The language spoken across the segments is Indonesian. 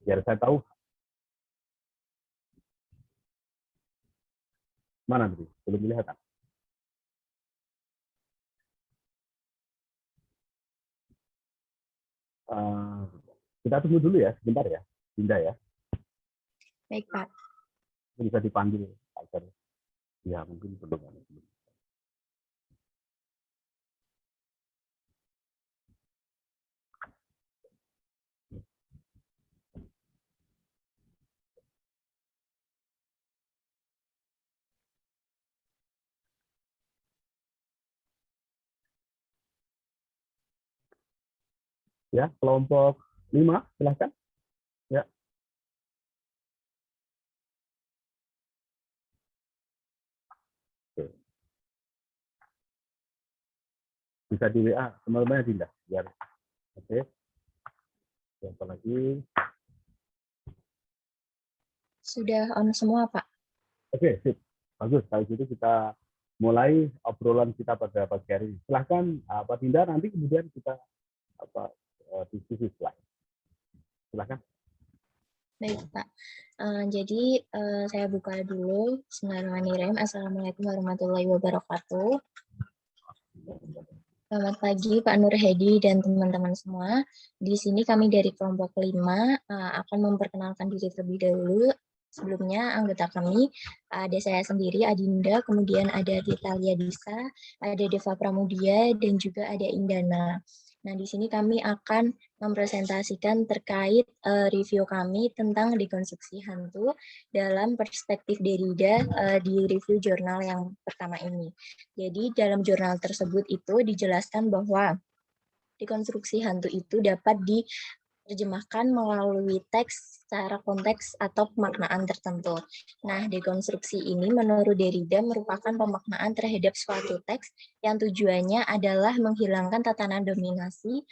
Biar saya tahu mana tadi, belum kelihatan. Kita tunggu dulu ya, sebentar ya, Dinda ya. Baik, Pak. Bisa dipanggil agar ya mungkin belum. Ya, kelompok 5, silahkan. Ya. Oke. Bisa di WA teman-teman Dinda, biar oke. Siapa lagi? Sudah on semua, Pak. Oke, sip. Bagus. Kalau gitu kita mulai obrolan kita pada pagi hari ini. Silahkan Pak Dinda, nanti kemudian kita diskusi slide. Silahkan. Baik, Pak. Jadi saya buka dulu. Bismillahirrahmanirrahim. Assalamualaikum warahmatullahi wabarakatuh. Selamat pagi Pak Nur Hedi dan teman-teman semua. Di sini kami dari kelompok 5 akan memperkenalkan diri terlebih dahulu. Sebelumnya anggota kami ada saya sendiri Adinda, kemudian ada Titalia Disa, ada Deva Pramudia, dan juga ada Indana. Nah, di sini kami akan mempresentasikan terkait review kami tentang dekonstruksi hantu dalam perspektif Derrida di review jurnal yang pertama ini. Jadi dalam jurnal tersebut itu dijelaskan bahwa dekonstruksi hantu itu dapat diterjemahkan melalui teks secara konteks atau pemaknaan tertentu. Nah, dekonstruksi ini menurut Derrida merupakan pemaknaan terhadap suatu teks yang tujuannya adalah menghilangkan tatanan dominasi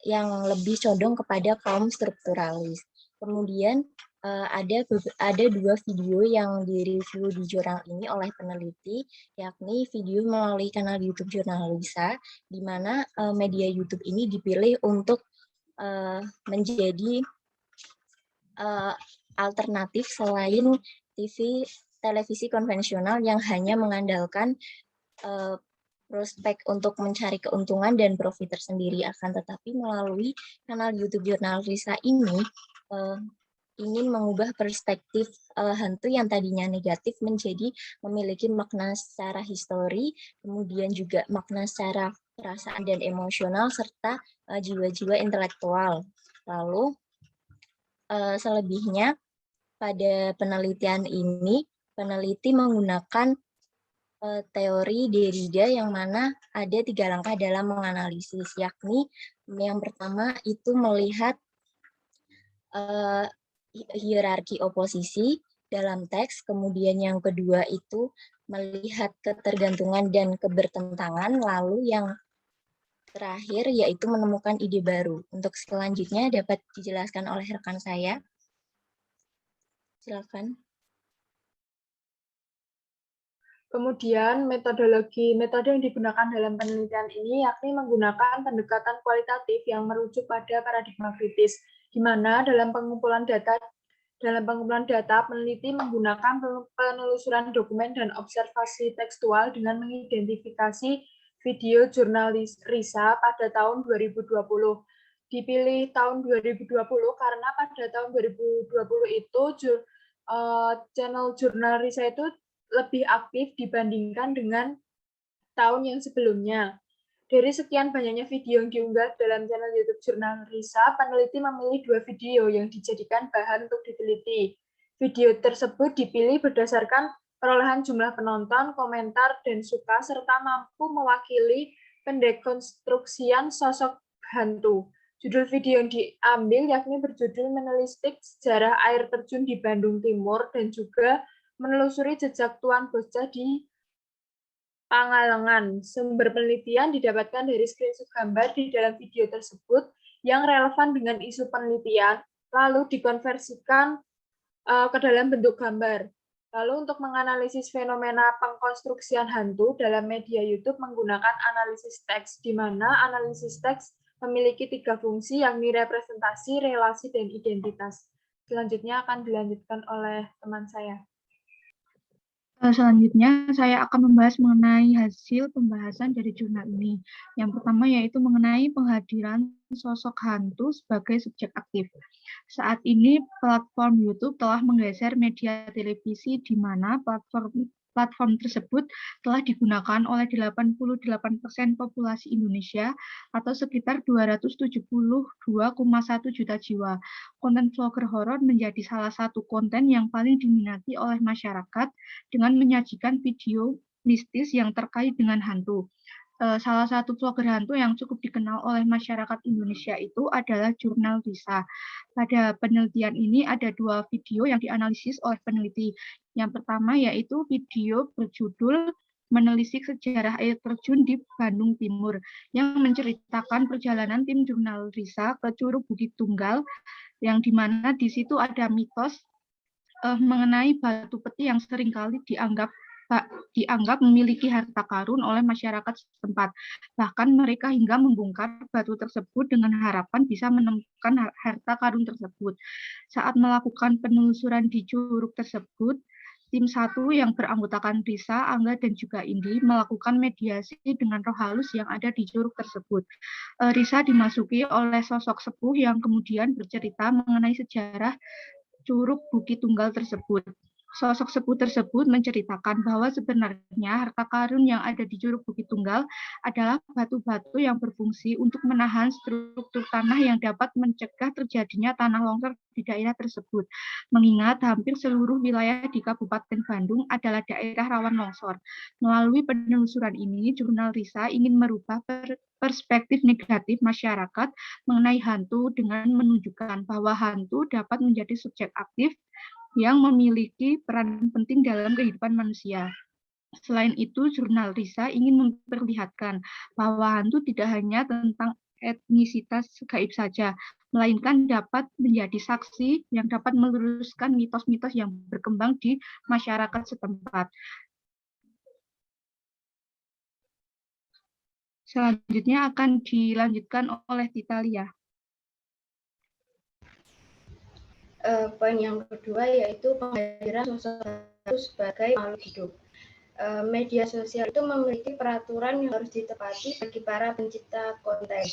yang lebih condong kepada kaum strukturalis. Kemudian ada 2 video yang direview di jurnal ini oleh peneliti, yakni video melalui kanal YouTube Jurnalisa, di mana media YouTube ini dipilih untuk menjadi alternatif selain televisi konvensional yang hanya mengandalkan prospek untuk mencari keuntungan dan profit tersendiri. Akan tetapi melalui kanal YouTube Jurnalisa ini ingin mengubah perspektif hantu yang tadinya negatif menjadi memiliki makna secara histori, kemudian juga makna secara perasaan dan emosional, serta jiwa-jiwa intelektual. Lalu selebihnya pada penelitian ini, peneliti menggunakan teori Derrida yang mana ada 3 langkah dalam menganalisis, yakni yang pertama itu melihat hierarki oposisi dalam teks, kemudian yang kedua itu melihat ketergantungan dan kebertentangan, lalu yang terakhir yaitu menemukan ide baru. Untuk selanjutnya dapat dijelaskan oleh rekan saya. Silakan. Kemudian metode yang digunakan dalam penelitian ini yakni menggunakan pendekatan kualitatif yang merujuk pada paradigma kritis, di mana dalam pengumpulan data peneliti menggunakan penelusuran dokumen dan observasi tekstual dengan mengidentifikasi video jurnalis Risa pada tahun 2020. Dipilih tahun 2020 karena pada tahun 2020 itu channel jurnal Risa itu lebih aktif dibandingkan dengan tahun yang sebelumnya. Dari sekian banyaknya video yang diunggah dalam channel YouTube Jurnal Risa, peneliti memilih 2 video yang dijadikan bahan untuk diteliti. Video tersebut dipilih berdasarkan perolehan jumlah penonton, komentar, dan suka, serta mampu mewakili pendekonstruksian sosok hantu. Judul video yang diambil yakni berjudul Menelistik Sejarah Air Terjun di Bandung Timur dan juga menelusuri jejak Tuan Bocah di Pangalengan. Sumber penelitian didapatkan dari screenshot gambar di dalam video tersebut yang relevan dengan isu penelitian, lalu dikonversikan ke dalam bentuk gambar. Lalu untuk menganalisis fenomena pengkonstruksian hantu dalam media YouTube menggunakan analisis teks, di mana analisis teks memiliki 3 fungsi, yakni representasi, relasi, dan identitas. Selanjutnya akan dilanjutkan oleh teman saya. Selanjutnya, saya akan membahas mengenai hasil pembahasan dari jurnal ini. Yang pertama yaitu mengenai penghadiran sosok hantu sebagai subjek aktif. Saat ini, platform YouTube telah menggeser media televisi di mana platform tersebut telah digunakan oleh 88% populasi Indonesia atau sekitar 272,1 juta jiwa. Konten vlogger horor menjadi salah satu konten yang paling diminati oleh masyarakat dengan menyajikan video mistis yang terkait dengan hantu. Salah satu vlogger hantu yang cukup dikenal oleh masyarakat Indonesia itu adalah Jurnal Risa. Pada penelitian ini ada 2 video yang dianalisis oleh peneliti. Yang pertama yaitu video berjudul Menelisik Sejarah Air Terjun di Bandung Timur yang menceritakan perjalanan tim Jurnal Risa ke Curug Bukit Tunggal, yang dimana di situ ada mitos mengenai batu peti yang seringkali dianggap memiliki harta karun oleh masyarakat setempat. Bahkan mereka hingga membongkar batu tersebut dengan harapan bisa menemukan harta karun tersebut. Saat melakukan penelusuran di curug tersebut, tim 1 yang beranggotakan Risa, Angga, dan juga Indi melakukan mediasi dengan roh halus yang ada di curug tersebut. Risa dimasuki oleh sosok sepuh yang kemudian bercerita mengenai sejarah Curug Bukit Tunggal tersebut. Sosok sepuh tersebut menceritakan bahwa sebenarnya harta karun yang ada di Curug Bukit Tunggal adalah batu-batu yang berfungsi untuk menahan struktur tanah yang dapat mencegah terjadinya tanah longsor di daerah tersebut. Mengingat hampir seluruh wilayah di Kabupaten Bandung adalah daerah rawan longsor. Melalui penelusuran ini, Jurnal Risa ingin merubah perspektif negatif masyarakat mengenai hantu dengan menunjukkan bahwa hantu dapat menjadi subjek aktif yang memiliki peran penting dalam kehidupan manusia. Selain itu, Jurnal Risa ingin memperlihatkan bahwa hantu tidak hanya tentang etnisitas gaib saja, melainkan dapat menjadi saksi yang dapat meluruskan mitos-mitos yang berkembang di masyarakat setempat. Selanjutnya akan dilanjutkan oleh Titalia. Poin yang kedua yaitu penghadiran sosok hantu sebagai makhluk hidup. Media sosial itu memiliki peraturan yang harus ditepati bagi para pencipta konten.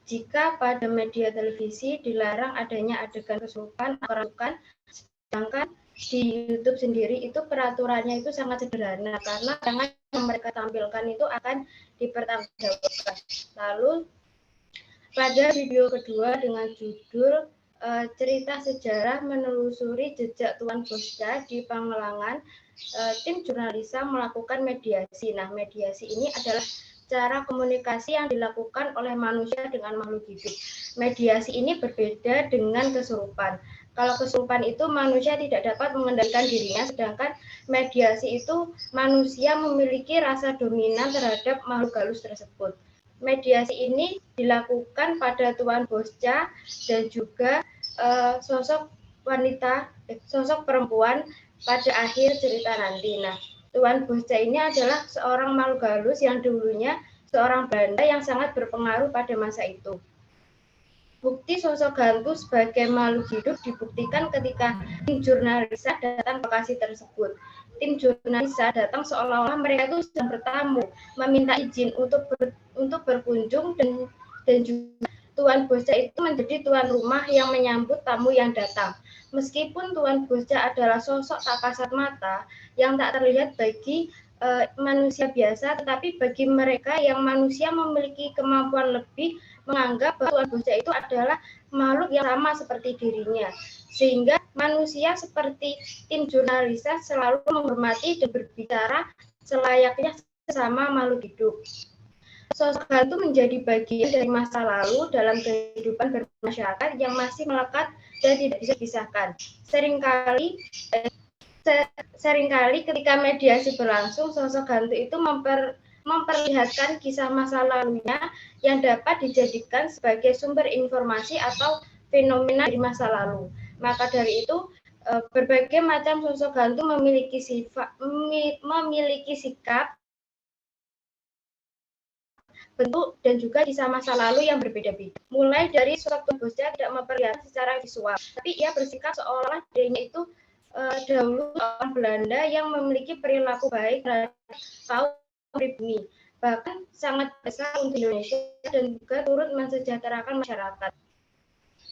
Jika pada media televisi dilarang adanya adegan kesurupan atau rasukan, sedangkan di YouTube sendiri itu peraturannya itu sangat sederhana karena tayangan yang mereka tampilkan itu akan dipertanggungjawabkan. Lalu pada video kedua dengan judul cerita sejarah menelusuri jejak Tuan Bosca di Pangelangan, tim Jurnal Risa melakukan mediasi. Nah, mediasi ini adalah cara komunikasi yang dilakukan oleh manusia dengan makhluk hidup. Mediasi ini berbeda dengan kesurupan. Kalau kesurupan itu manusia tidak dapat mengendalikan dirinya, sedangkan mediasi itu manusia memiliki rasa dominan terhadap makhluk halus tersebut. Mediasi ini dilakukan pada Tuan Bosca dan juga sosok perempuan pada akhir cerita nanti. Nah, Tuan Bosca ini adalah seorang makhluk halus yang dulunya seorang Belanda yang sangat berpengaruh pada masa itu. Bukti sosok hantu sebagai makhluk hidup dibuktikan ketika tim Jurnal Risa datang ke lokasi tersebut. Tim Jurnal Risa datang seolah-olah mereka itu sedang bertamu, meminta izin untuk berkunjung dan juga Tuan Bosca itu menjadi tuan rumah yang menyambut tamu yang datang. Meskipun Tuan Bosca adalah sosok tak kasat mata yang tak terlihat bagi manusia biasa, tetapi bagi mereka yang manusia memiliki kemampuan lebih menganggap bahwa Tuan Bosca itu adalah makhluk yang sama seperti dirinya. Sehingga manusia seperti tim Jurnal Risa selalu menghormati dan berbicara selayaknya sesama makhluk hidup. Sosok hantu menjadi bagian dari masa lalu dalam kehidupan bermasyarakat yang masih melekat dan tidak bisa dipisahkan. Seringkali ketika mediasi berlangsung, sosok hantu itu memperlihatkan kisah masa lalunya yang dapat dijadikan sebagai sumber informasi atau fenomena di masa lalu. Maka dari itu, berbagai macam sosok hantu memiliki sikap bentuk dan juga kisah masa lalu yang berbeda-beda. Mulai dari sosok Tuan Bosca tidak memperlihatkan secara visual, tapi ia bersikap seolah dirinya itu dahulu orang Belanda yang memiliki perilaku baik terhadap kaum pribumi, bahkan sangat besar untuk Indonesia dan juga turut mensejahterakan masyarakat.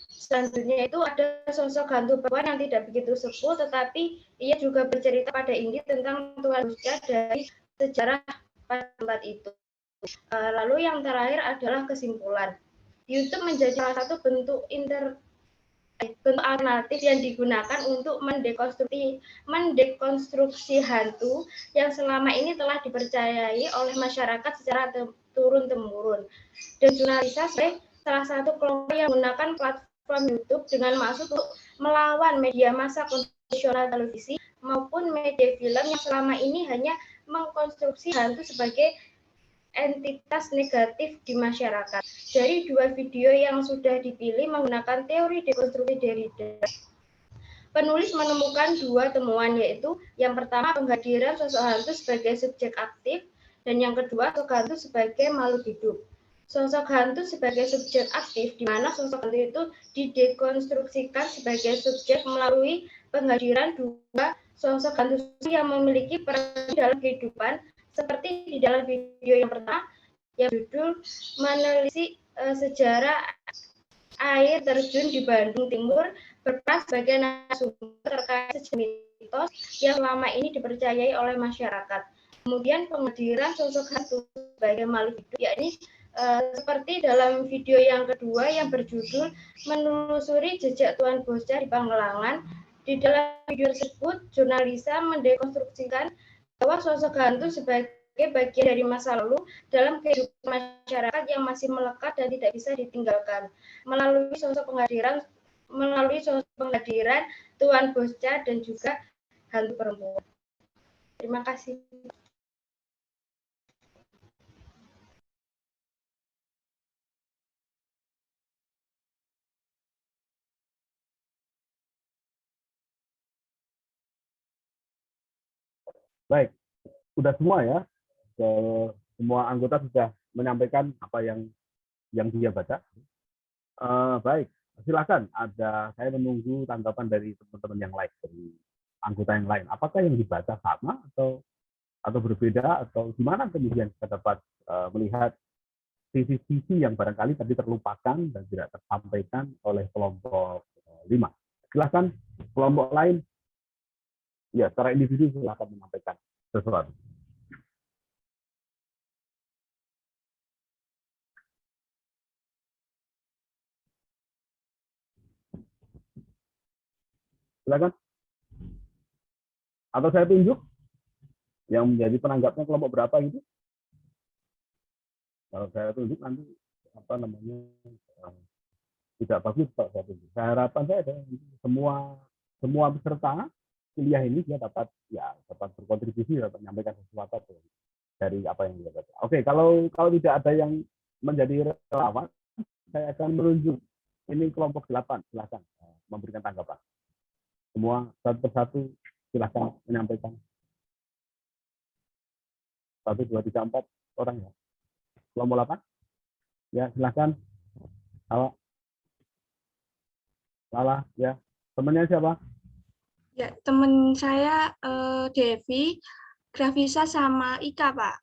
Selanjutnya itu ada sosok hantu perempuan yang tidak begitu sepuh, tetapi ia juga bercerita pada Indi tentang Tuan Bosca dari sejarah pada tempat itu. Lalu yang terakhir adalah kesimpulan. YouTube menjadi salah satu bentuk alternatif yang digunakan untuk mendekonstruksi hantu yang selama ini telah dipercayai oleh masyarakat secara turun-temurun. Dan Jurnalisa sebagai salah satu kelompok yang menggunakan platform YouTube dengan maksud untuk melawan media massa konvensional televisi maupun media film yang selama ini hanya mengkonstruksi hantu sebagai entitas negatif di masyarakat. Dari dua video yang sudah dipilih menggunakan teori dekonstruksi Derrida, penulis menemukan dua temuan, yaitu yang pertama penghadiran sosok hantu sebagai subjek aktif, dan yang kedua sosok hantu sebagai makhluk hidup. Sosok hantu sebagai subjek aktif, di mana sosok hantu itu didekonstruksikan sebagai subjek melalui penghadiran dua sosok hantu yang memiliki peran dalam kehidupan, seperti di dalam video yang pertama yang berjudul menelisik sejarah air terjun di Bandung Timur, berperan sebagai narasumber terkait sejarah mitos yang selama ini dipercayai oleh masyarakat. Kemudian penghadiran sosok hantu sebagai makhluk hidup, yakni seperti dalam video yang kedua yang berjudul menelusuri jejak Tuan Bosca di Pangelangan. Di dalam video tersebut, Jurnalisa mendekonstruksikan bahwa sosok hantu sebagai bagian dari masa lalu dalam kehidupan masyarakat yang masih melekat dan tidak bisa ditinggalkan melalui sosok penghadiran Tuan Bosca dan juga hantu perempuan. Terima kasih. Baik, sudah semua ya. Semua anggota sudah menyampaikan apa yang dia baca. Baik, silakan. Saya menunggu tanggapan dari teman-teman yang lain, dari anggota yang lain. Apakah yang dibaca sama atau berbeda, atau gimana kemudian kita dapat melihat sisi-sisi yang barangkali tadi terlupakan dan tidak tersampaikan oleh kelompok 5. Silakan kelompok lain. Ya, secara individu silakan menyampaikan sesuatu. Silakan. Atau saya tunjuk yang menjadi penanggapnya kelompok berapa gitu. Kalau saya tunjuk nanti tidak bagus kalau saya tunjuk. Harapan saya adalah semua peserta kuliah ini dia dapat berkontribusi, dapat menyampaikan sesuatu dari apa yang dia baca. Oke, kalau tidak ada yang menjadi relawan, saya akan menunjuk ini kelompok 8. Silakan memberikan tanggapan. Semua satu persatu silakan menyampaikan. 1, 2, 3, 4 orang ya. Kelompok 8. Ya, silakan. Salah ya. Temannya siapa? Ya, teman saya Devi, Grafisa sama Ika, Pak.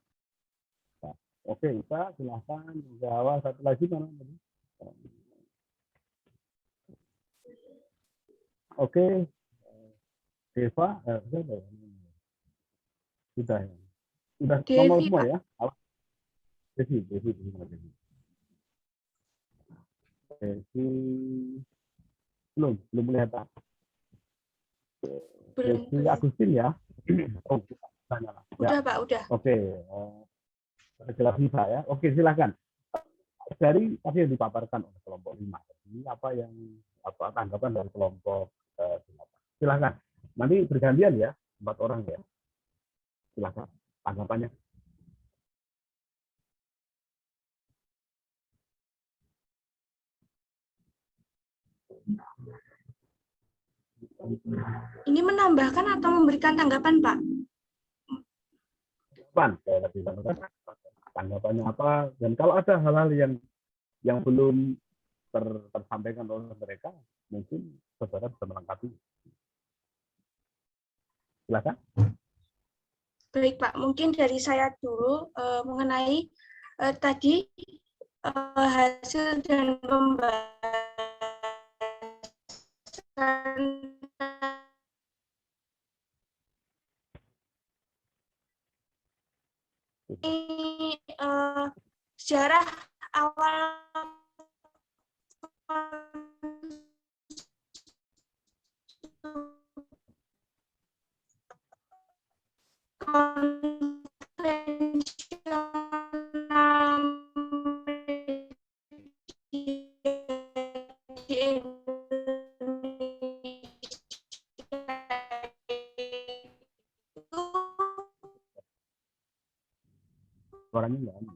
Oke, Ika, silakan. Jawab satu lagi mana tadi? Oke, Deva, sudah ya. Sudah ngomong semua ya? Devi. Belum melihat. Devi Agustin ya? Oh, udah, Pak, udah. Oke, jelas bisa ya. Oke, silakan. Dari tadi yang dipaparkan oleh kelompok 5, ini apa tanggapan dari kelompok 8? Silakan. Nanti bergantian ya, 4 orang ya. Silakan tanggapannya. Ini menambahkan atau memberikan tanggapan, Pak? tanggapannya apa, dan kalau ada hal-hal yang belum tersampaikan oleh mereka, mungkin saudara bisa melengkapi. Silakan. Baik Pak, mungkin dari saya dulu mengenai tadi hasil dan pembahasan ini sejarah awal konvensional di Suaranya nggak ada.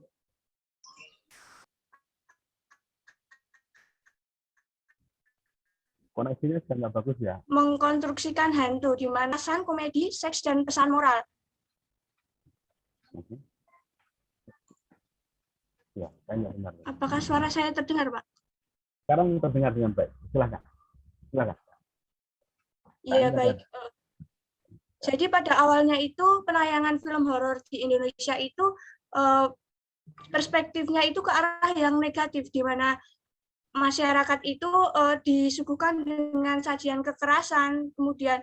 Koneksinya sedang nggak bagus ya. mengkonstruksikan hantu di mana pesan komedi, seks, dan pesan moral. Ya, saya nggak dengar. Apakah suara saya terdengar, Pak? Sekarang terdengar dengan baik. Silakan. Silakan. Iya, baik. Jadi pada awalnya itu penayangan film horor di Indonesia itu perspektifnya itu ke arah yang negatif, di mana masyarakat itu disuguhkan dengan sajian kekerasan, kemudian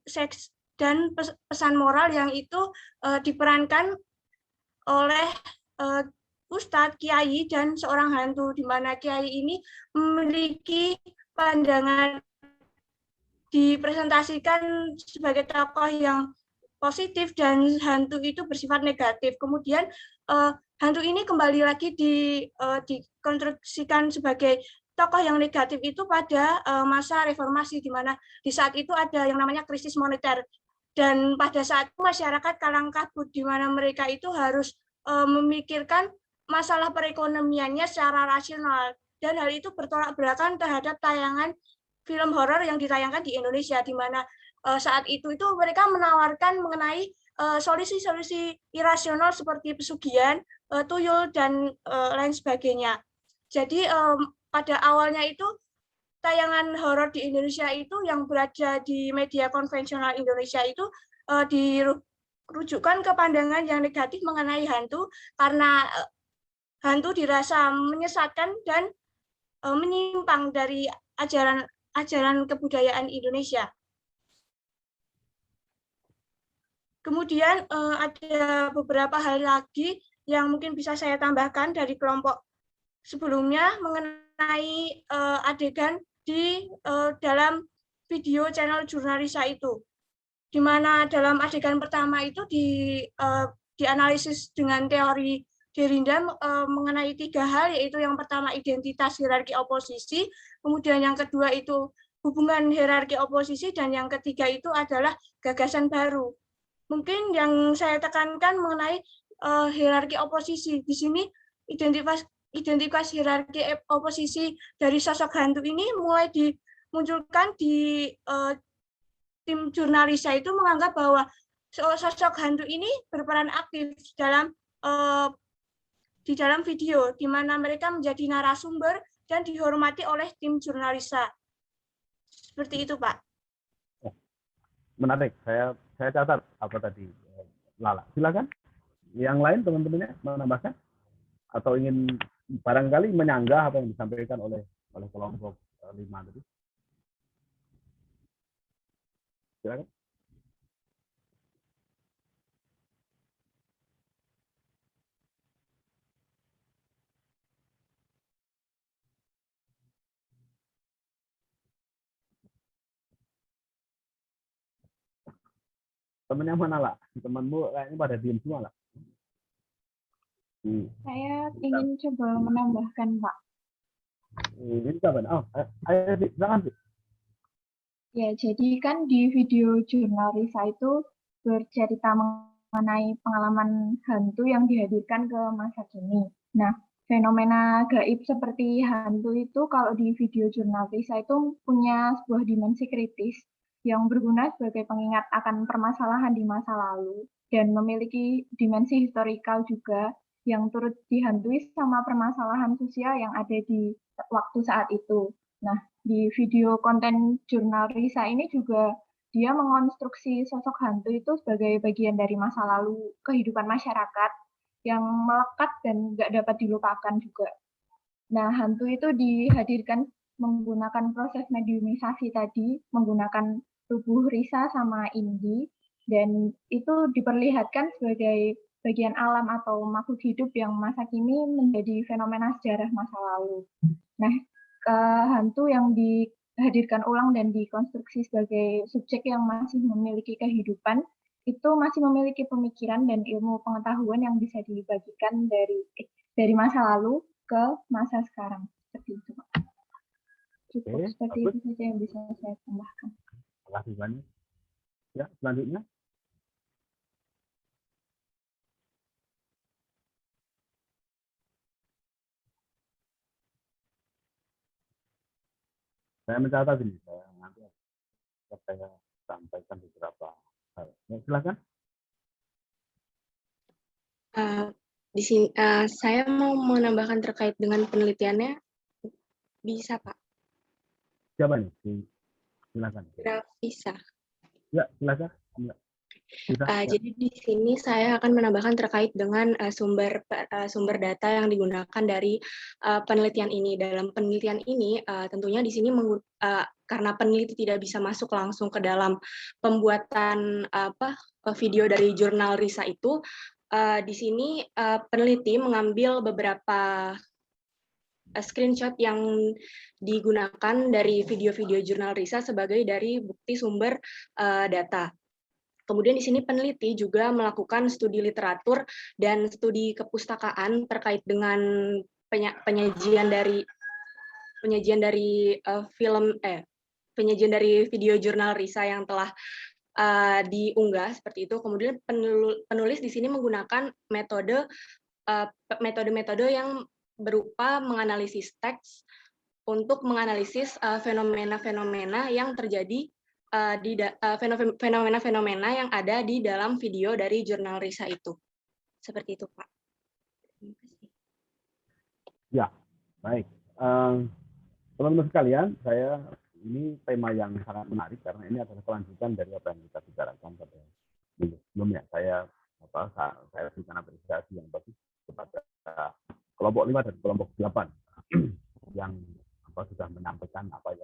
seks dan pesan moral yang itu diperankan oleh ustadz, kiai, dan seorang hantu, di mana kiai ini memiliki pandangan dipresentasikan sebagai tokoh yang positif dan hantu itu bersifat negatif. Kemudian hantu ini kembali lagi dikonstruksikan sebagai tokoh yang negatif itu pada masa reformasi, di mana di saat itu ada yang namanya krisis moneter. Dan pada saat itu masyarakat kalang kabut, di mana mereka itu harus memikirkan masalah perekonomiannya secara rasional. Dan hal itu bertolak belakang terhadap tayangan film horor yang ditayangkan di Indonesia, di mana saat itu mereka menawarkan mengenai solusi-solusi irasional seperti pesugihan, tuyul, dan lain sebagainya. Jadi pada awalnya itu tayangan horor di Indonesia itu yang berada di media konvensional Indonesia itu dirujukan ke pandangan yang negatif mengenai hantu, karena hantu dirasa menyesatkan dan menyimpang dari ajaran kebudayaan Indonesia. Kemudian ada beberapa hal lagi yang mungkin bisa saya tambahkan dari kelompok sebelumnya mengenai adegan di dalam video channel Jurnalisa itu, di mana dalam adegan pertama itu dianalisis dengan teori Derinda mengenai 3 hal, yaitu yang pertama identitas hierarki oposisi, kemudian yang kedua itu hubungan hierarki oposisi, dan yang ketiga itu adalah gagasan baru. Mungkin yang saya tekankan mengenai hierarki oposisi, di sini identitas hierarki oposisi dari sosok hantu ini mulai dimunculkan di tim Jurnalisa itu menganggap bahwa sosok hantu ini berperan aktif di dalam video, di mana mereka menjadi narasumber dan dihormati oleh tim Jurnalisa. Seperti itu, Pak. Menarik. Saya catat apa tadi, Lala. Silakan. Yang lain teman-temannya menambahkan atau ingin barangkali menyanggah apa yang disampaikan oleh kelompok 5 tadi. Silakan. Temennya mana lah? Temanmu kayaknya pada diem semua lah. Saya ingin coba menambahkan, Pak. Ini kapan? Oh, ayo silakan. Ya, jadi kan di video Jurnalisa itu bercerita mengenai pengalaman hantu yang dihadirkan ke masa kini. Nah, fenomena gaib seperti hantu itu kalau di video Jurnalisa itu punya sebuah dimensi kritis yang berguna sebagai pengingat akan permasalahan di masa lalu dan memiliki dimensi historikal juga yang turut dihantui sama permasalahan sosial yang ada di waktu saat itu. Nah, di video konten jurnal Risa ini juga dia mengonstruksi sosok hantu itu sebagai bagian dari masa lalu kehidupan masyarakat yang melekat dan nggak dapat dilupakan juga. Nah, hantu itu dihadirkan menggunakan proses mediumisasi tadi, menggunakan tubuh Risa sama Indi, dan itu diperlihatkan sebagai bagian alam atau makhluk hidup yang masa kini menjadi fenomena sejarah masa lalu. Nah, hantu yang dihadirkan ulang dan dikonstruksi sebagai subjek yang masih memiliki kehidupan, itu masih memiliki pemikiran dan ilmu pengetahuan yang bisa dibagikan dari masa lalu ke masa sekarang. Seperti itu, Pak. Cukup seperti itu saja yang bisa saya tambahkan. Terima kasih banyak. Ya, selanjutnya. Saya mencatat ini, saya nanti saya sampaikan beberapa hal. Ya, silakan. Di sini saya mau menambahkan terkait dengan penelitiannya, bisa Pak? Siapa nih? Silakan. Bisa. Ya, silakan. Ya. Jadi di sini saya akan menambahkan terkait dengan sumber data yang digunakan dari penelitian ini. Dalam penelitian ini tentunya di sini karena peneliti tidak bisa masuk langsung ke dalam pembuatan video dari jurnal Risa itu, di sini peneliti mengambil beberapa screenshot yang digunakan dari video-video jurnal Risa sebagai dari bukti sumber data. Kemudian di sini peneliti juga melakukan studi literatur dan studi kepustakaan terkait dengan penyajian dari penyajian dari video jurnal Risa yang telah diunggah seperti itu. Kemudian penulis di sini menggunakan metode-metode yang berupa menganalisis teks untuk menganalisis fenomena-fenomena yang terjadi fenomena-fenomena yang ada di dalam video dari jurnal Risa itu. Seperti itu, Pak. Terima kasih. Ya, baik. Teman-teman sekalian, ini tema yang sangat menarik karena ini adalah kelanjutan dari apa yang kita bicarakan pada minggu sebelumnya. Saya berikan apresiasi yang bagus kepada kelompok 5 dan kelompok 8 yang sudah menyampaikan apa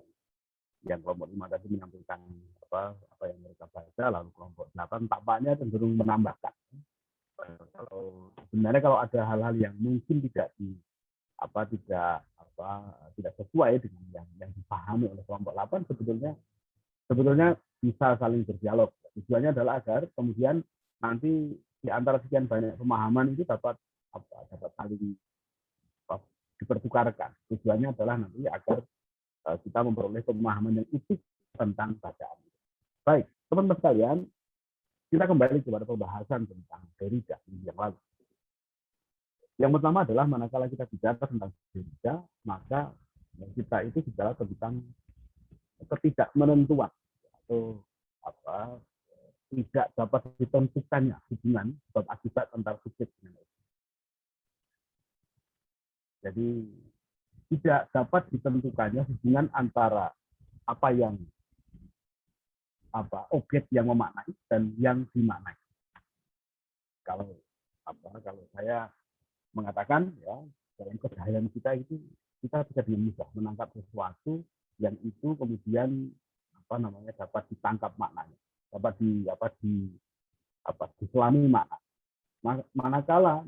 yang kelompok 5 tadi menyampaikan apa yang mereka baca, lalu kelompok 8 tampaknya cenderung menambahkan. Sebenarnya kalau ada hal-hal yang mungkin tidak sesuai dengan yang dipahami oleh kelompok 8, sebetulnya bisa saling berdialog. Tujuannya adalah agar kemudian nanti di antara sekian banyak pemahaman itu dapat saling dipertukarkan. Tujuannya adalah nanti agar kita memperoleh pemahaman yang utuh tentang bacaan. Baik, teman-teman sekalian, kita kembali kepada pembahasan tentang Derrida yang lalu. Yang pertama adalah manakala kita bicara tentang Derrida, maka kita itu bicara tentang ketidakmenentuan atau tidak dapat ditentukannya hubungan sebab akibat antar subjek dengan objek. Jadi tidak dapat ditentukannya hubungan antara objek yang memaknai dan yang dimaknai. Kalau saya mengatakan ya, dalam keseharian kita itu kita bisa dengan mudah menangkap sesuatu yang itu kemudian dapat ditangkap maknanya, dapat diselami makna. Manakala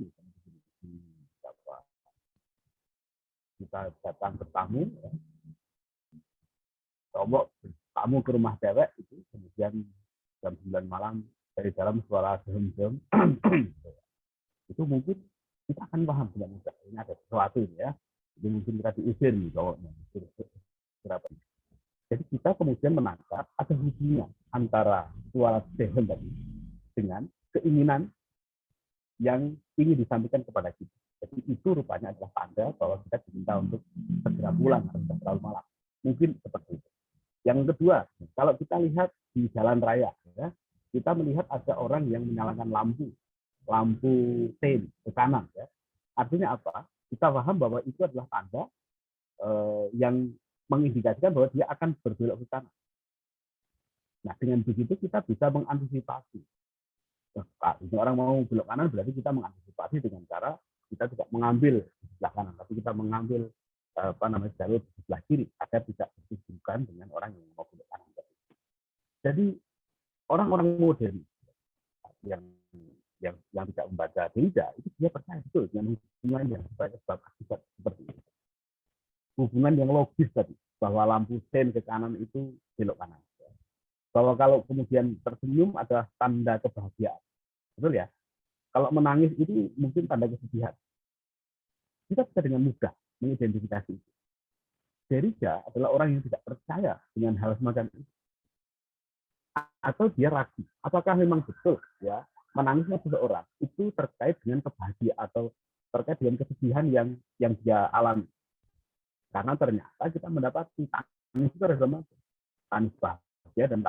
kita datang ke tamu, ya, tamu ke rumah cewek itu kemudian jam 9 malam dari dalam suara dem-dem itu mungkin kita akan paham dengan mudah ini ada sesuatu ini ya, jadi mungkin kita diusir nih cowoknya. Jadi kita kemudian menangkap ada hubungan antara suara dem tadi dengan keinginan yang ingin disampaikan kepada kita. Jadi itu rupanya adalah tanda bahwa kita diminta untuk segera pulang atau sudah terlalu malam. Mungkin seperti itu. Yang kedua, kalau kita lihat di jalan raya, ya, kita melihat ada orang yang menyalakan lampu sein ke kanan, ya. Artinya apa? Kita paham bahwa itu adalah tanda yang mengindikasikan bahwa dia akan berbelok ke kanan. Nah, dengan begitu kita bisa mengantisipasi. Ini orang mau belok kanan, berarti kita mengantisipasi dengan cara kita tidak mengambil di sebelah kanan, tapi kita mengambil jalur di sebelah kiri agar tidak berhubungan dengan orang yang mau belok kanan. Jadi orang-orang modern yang tidak membaca Derrida itu dia percaya betul dengan hubungan yang sebab akibat seperti itu. Hubungan yang logis tadi, bahwa lampu sen ke kanan itu belok kanan. Bahwa kalau kemudian tersenyum adalah tanda kebahagiaan. Betul ya? Kalau menangis itu mungkin tanda kesedihan. Kita bisa dengan mudah mengidentifikasi itu. Derrida adalah orang yang tidak percaya dengan hal semacam itu. Atau dia ragu. Apakah memang betul ya menangisnya seseorang itu terkait dengan kebahagiaan atau terkait dengan kesedihan yang dia alami. Karena ternyata kita mendapati tangis itu ada dua macam. Tangis bahagia dan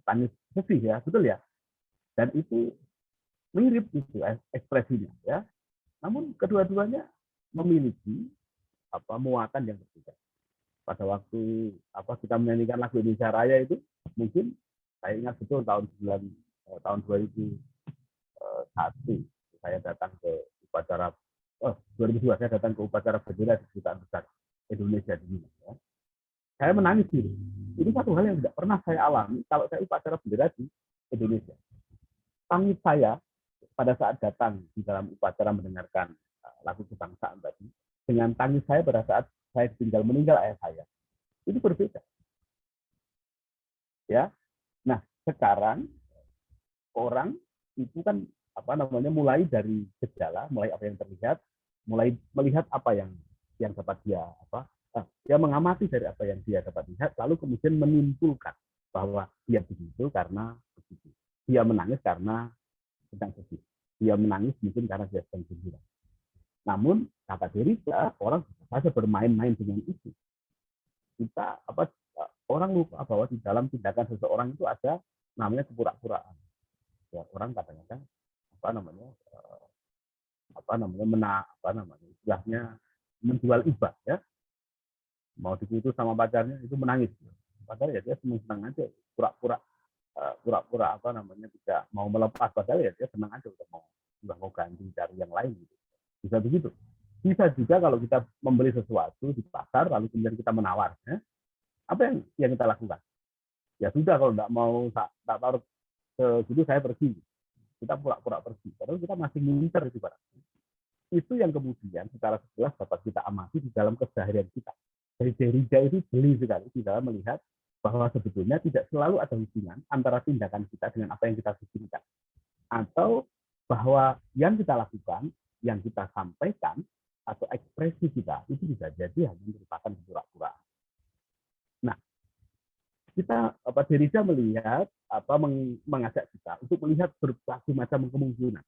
tangis sedih ya, betul ya. Dan itu mirip itu ekspresinya ya. Namun kedua-duanya memiliki muatan yang berbeda. Pada waktu kita menyanyikan lagu Indonesia Raya itu mungkin saya ingat betul tahun 2001 saya datang ke upacara 2002 saya datang ke upacara bendera di Kedutaan Besar Indonesia di Mina. Ya. Saya menangis gitu. Ini satu hal yang tidak pernah saya alami kalau saya upacara bendera di Indonesia. Tangis saya pada saat datang di dalam upacara mendengarkan lagu kebangsaan tadi, dengan tangis saya pada saat saya tinggal meninggal ayah saya, itu berbeda. Ya, nah sekarang orang itu kan mulai dari gejala, mulai apa yang terlihat, mulai melihat apa yang dapat dia dia mengamati dari apa yang dia dapat lihat, lalu kemudian menyimpulkan bahwa dia begitu karena begitu. Dia menangis karena sedang sedih. Dia menangis mungkin karena dia sedang gembira. Namun kata Derrida, orang bisa saja bermain-main dengan itu. Kita orang lupa bahwa di dalam tindakan seseorang itu ada namanya kepura-puraan. Ya, orang kadang-kadang istilahnya menjual ibah ya. Mau diputus sama pacarnya itu menangis. Padahal ya dia senang aja, pura-pura tidak mau melepas, padahal ya dia senang aja udah mau ganti cari yang lain gitu. Bisa begitu. Bisa juga kalau kita membeli sesuatu di pasar lalu kemudian kita menawar, ya, apa yang kita lakukan? Ya sudah, kalau nggak mau tak taruh segitu saya pergi. Kita pura-pura pergi. Padahal kita masih ngincer itu barang. Itu yang kemudian secara jelas dapat kita amati di dalam keseharian kita. Dari Derrida itu jeli sekali di dalam melihat bahwa sebetulnya tidak selalu ada hubungan antara tindakan kita dengan apa yang kita pikirkan. Atau bahwa yang kita lakukan, yang kita sampaikan, atau ekspresi kita, itu bisa jadi hanya merupakan pura-pura. Nah, kita Derrida melihat mengajak kita untuk melihat berbagai macam kemungkinan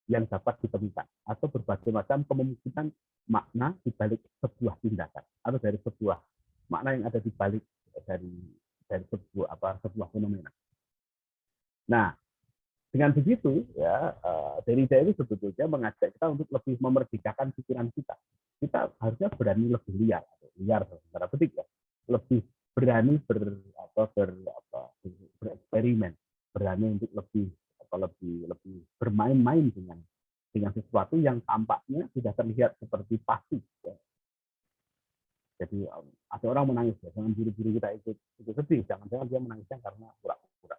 yang dapat ditemukan atau berbagai macam kemungkinan makna di balik sebuah tindakan atau dari sebuah makna yang ada di balik dari sebuah fenomena. Nah, dengan begitu ya Derrida itu sebetulnya mengajak kita untuk lebih memerdekakan pikiran kita. Kita harusnya berani lebih liar secara petik ya, lebih berani bereksperimen, berani untuk lebih bermain-main dengan sesuatu yang tampaknya sudah terlihat seperti pasti. Ya. Jadi ada orang menangis, ya, jangan buru-buru kita ikut sedih, jangan-jangan dia menangisnya karena pura-pura.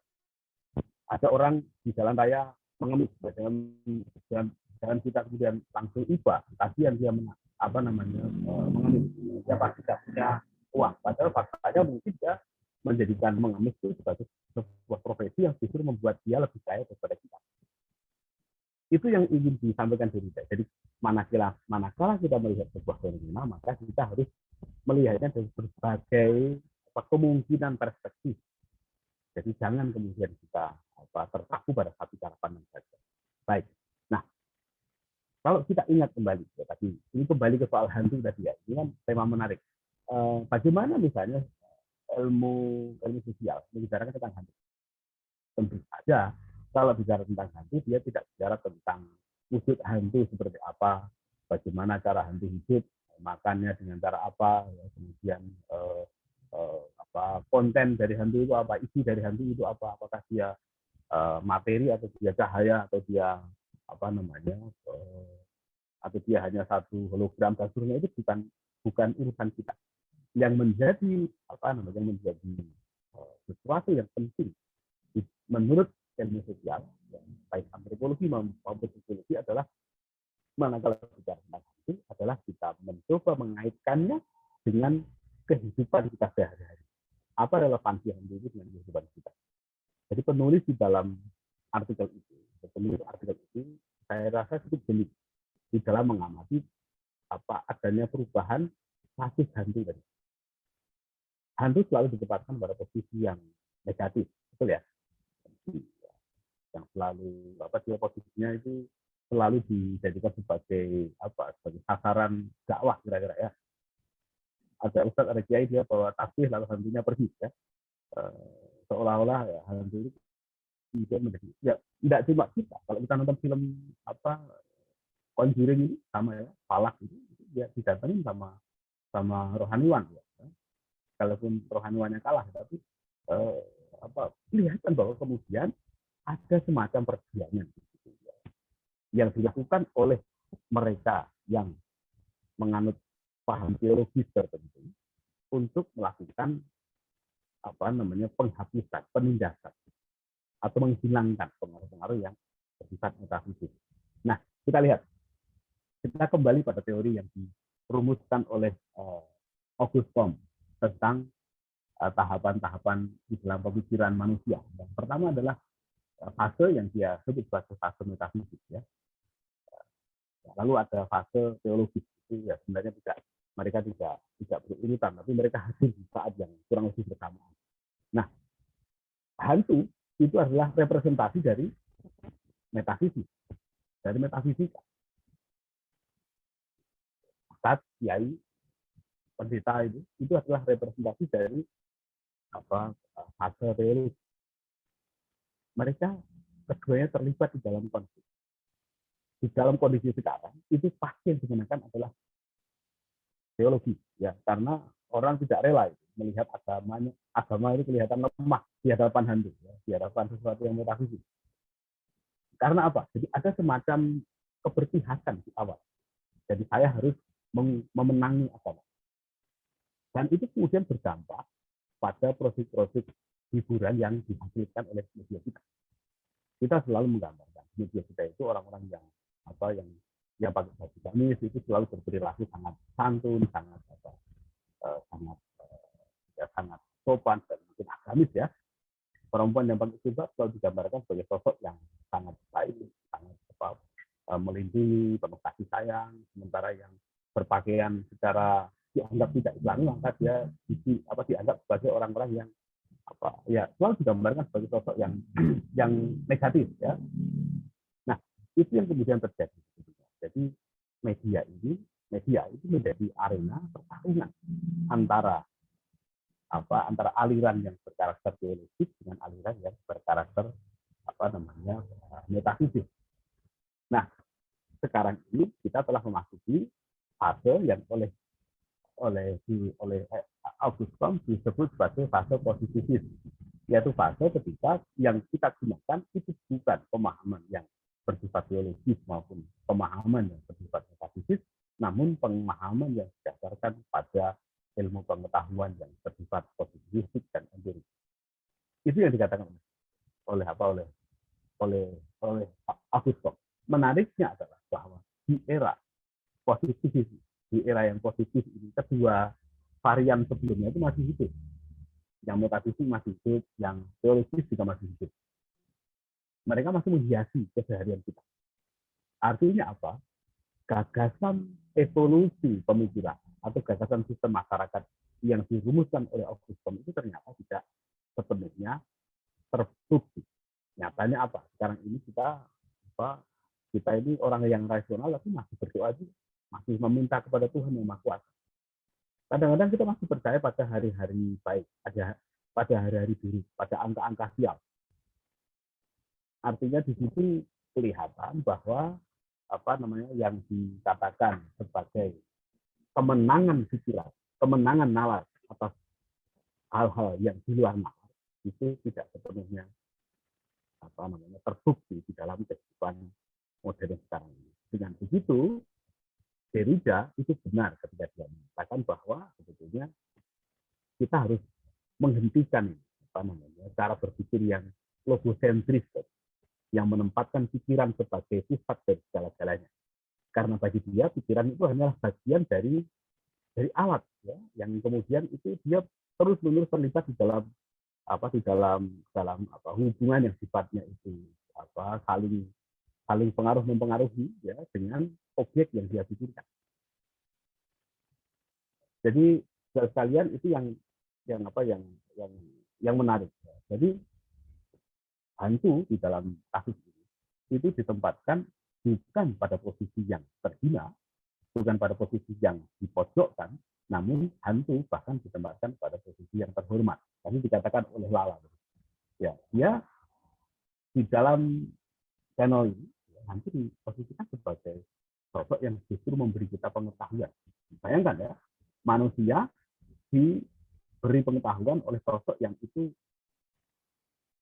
Ada orang di jalan raya mengemis, ya, jangan kita kemudian langsung iba, kasihan dia mengemis, dia pasti tidak punya uang. Padahal faktanya mungkin dia menjadikan mengemis itu sebagai sebuah profesi yang justru membuat dia lebih kaya daripada kita. Itu yang ingin disampaikan Derrida. Jadi manakala kita melihat sebuah fenomena, maka kita harus melihatnya dari berbagai kemungkinan perspektif. Jadi jangan kemudian kita terpaku pada satu cara pandang saja. Baik. Nah, kalau kita ingat kembali ya, tadi ini kembali ke soal hantu tadi ya. Ini kan tema menarik. Bagaimana misalnya ilmu sosial membicarakan tentang hantu? Tentu saja kalau bicara tentang hantu dia tidak bicara tentang wujud hantu seperti apa, bagaimana cara hantu hidup, makannya dengan cara apa, ya, kemudian konten dari hantu itu apa, isi dari hantu itu apa, apakah dia materi atau dia cahaya atau dia atau dia hanya satu hologram dan seterusnya, itu bukan urusan kita. Yang menjadi sesuatu yang penting menurut ilmu sosial, baik antropologi maupun sosiologi, adalah manakala bicara tentang hantu adalah kita mencoba mengaitkannya dengan kehidupan kita sehari-hari. Apa relevansi hantu itu dengan kehidupan kita? Jadi penulis di dalam artikel itu, saya rasa cukup jeli di dalam mengamati adanya perubahan kasus hantu tadi. Hantu selalu ditempatkan pada posisi yang negatif, betul ya? Yang selalu dia posisinya itu selalu dijadikan sebagai sebagai sasaran dakwah kira-kira ya. Ada ustadz, ada kiai, dia bawa tasbih lalu hantunya pergi ya. Seolah-olah ya hantu itu menjadi ya, tidak cuma kita. Kalau kita nonton film Conjuring ini sama ya, Falak itu ya didatengin sama rohaniwan ya. Kalaupun rohaniwannya kalah, tapi kelihatan bahwa kemudian ada semacam perjuangan yang dilakukan oleh mereka yang menganut paham teologis tertentu untuk melakukan penghapusan, penindasan atau menghilangkan pengaruh-pengaruh yang bersifat metafisik. Nah, kita lihat, kita kembali pada teori yang dirumuskan oleh Auguste Comte tentang tahapan-tahapan di dalam pemikiran manusia. Yang pertama adalah fase yang dia sebut sebagai fase metafisik ya. Lalu ada fase teologis, itu ya sebenarnya mereka tidak berurutan, tapi mereka hadir di saat yang kurang lebih bersamaan. Nah, hantu itu adalah representasi dari metafisik, dari metafisika. Ustadz, kiai, pendeta itu adalah representasi dari fase teologis. Mereka keduanya terlibat di dalam konflik. Di dalam kondisi sekarang itu pasti yang digunakan adalah teologi ya, karena orang tidak rela melihat agama itu kelihatan lemah di hadapan hantu ya, di hadapan sesuatu yang metafisik. Karena apa? Jadi ada semacam keberpihakan di awal. Jadi saya harus memenangi agama. Dan itu kemudian berdampak pada proses-proses hiburan yang dihasilkan oleh media kita. Kita selalu menggambarkan media kita itu orang-orang yang pakai baju gamis itu selalu berperilaku sangat santun, sangat sopan dan mungkin agamis ya. Perempuan yang pakai jilbab selalu digambarkan sebagai sosok yang sangat baik, sangat melindungi, penuh kasih sayang. Sementara yang berpakaian secara dianggap tidak Islami, maka dia dianggap sebagai orang-orang yang selalu digambarkan sebagai sosok yang negatif ya. Nah, itu yang kemudian terjadi. Jadi media itu menjadi arena pertarungan antara aliran yang berkarakter teologis dengan aliran yang berkarakter metafisik. Nah, sekarang ini kita telah memasuki fase yang oleh Auguste Comte disebut sebagai fase positivis, yaitu fase ketika yang kita gunakan itu bukan pemahaman yang bersifat teologis maupun pemahaman yang bersifat metafisik, namun pemahaman yang didasarkan pada ilmu pengetahuan yang bersifat positivistik dan empirik. Itu yang dikatakan oleh Auguste Comte. Menariknya adalah bahwa di era positivis, di era yang positif ini, kedua varian sebelumnya itu masih hidup. Yang metafisik masih hidup, yang teologis juga masih hidup. Mereka masih menghiasi keseharian kita. Artinya apa? Gagasan evolusi pemikiran atau gagasan sistem masyarakat yang dirumuskan oleh Auguste Comte itu ternyata tidak sepenuhnya terbukti. Nyatanya apa? Sekarang ini kita ini orang yang rasional, tapi masih berdoa juga, masih meminta kepada Tuhan yang Maha Kuasa. Kadang-kadang kita masih percaya pada hari-hari baik, pada hari-hari buruk, pada angka-angka sial. Artinya di situ kelihatan bahwa yang dikatakan sebagai kemenangan pikiran, kemenangan nalar atas hal-hal yang di luar nalar itu tidak sepenuhnya terbukti di dalam kehidupan modern sekarang ini. Dengan begitu, Derrida itu benar ketika dia mengatakan bahwa sebetulnya kita harus menghentikan cara berpikir yang logosentris, yang menempatkan pikiran sebagai pusat dari segala-galanya. Karena bagi dia pikiran itu hanyalah bagian dari alat, ya, yang kemudian itu dia terus-menerus terlibat di dalam hubungan yang sifatnya itu saling pengaruh mempengaruhi, ya, dengan objek yang dia pikirkan. Jadi sekalian itu yang menarik. Jadi hantu di dalam kasus ini itu ditempatkan bukan pada posisi yang terhina, bukan pada posisi yang dipojokkan, namun hantu bahkan ditempatkan pada posisi yang terhormat. Tadi dikatakan oleh Lala, ya, dia di dalam channel ini hantu diposisikan sebagai sosok yang justru memberi kita pengetahuan. Bayangkan ya, manusia diberi pengetahuan oleh sosok yang itu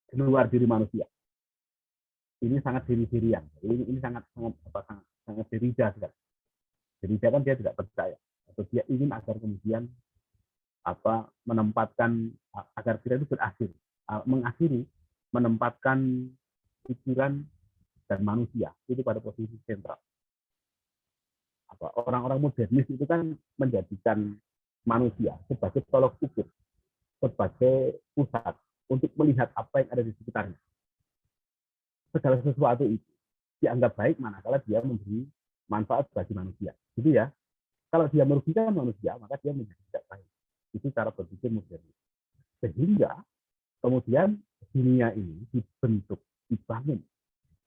di luar diri manusia. Ini sangat diri-dirian. Ini sangat Derrida sekali. Derrida kan dia tidak percaya, atau dia ingin agar kemudian menempatkan agar kita itu mengakhiri menempatkan pikiran dan manusia itu pada posisi sentral. Orang-orang modernis itu kan menjadikan manusia sebagai tolok ukur, sebagai pusat untuk melihat apa yang ada di sekitarnya. Segala sesuatu itu dianggap baik manakala dia memberi manfaat bagi manusia. Gitu ya. Kalau dia merugikan manusia, maka dia menjadi tidak baik. Itu cara berpikir modern. Sehingga kemudian dunia ini dibentuk, dibangun,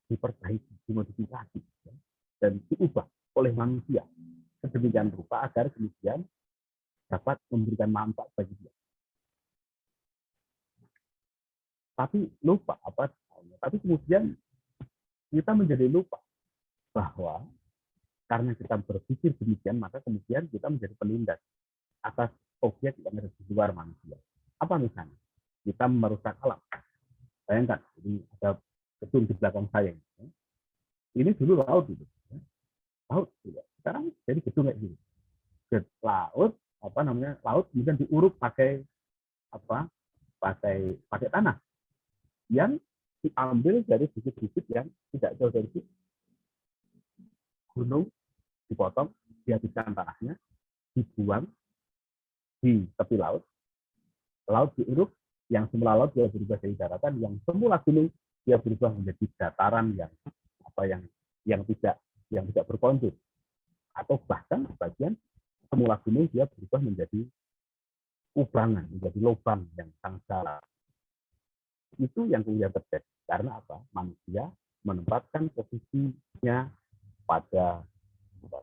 diperbaiki, dimodifikasi, ya, dan diubah oleh manusia sedemikian rupa agar kemudian dapat memberikan manfaat bagi dia. Tapi kemudian kita menjadi lupa bahwa karena kita berpikir demikian, maka kemudian kita menjadi penindas atas objek yang ada di luar manusia. Apa misalnya? Kita merusak alam. Bayangkan, ini ada gedung di belakang saya. Ini dulu laut gitu. Laut, sekarang jadi gedung kayak gini. Laut, laut kemudian diuruk pakai tanah yang diambil dari bukit-bukit yang tidak jauh dari situ. Gunung dipotong, dihabiskan tanahnya, dibuang di tepi laut, laut diuruk, yang semula laut dia berubah jadi daratan, yang semula gunung dia berubah menjadi dataran yang tidak berkontur, atau bahkan sebagian semula gunung dia berubah menjadi kubangan, menjadi lubang yang sangat dalam. Itu yang kemudian terjadi. Karena apa? Manusia menempatkan posisinya pada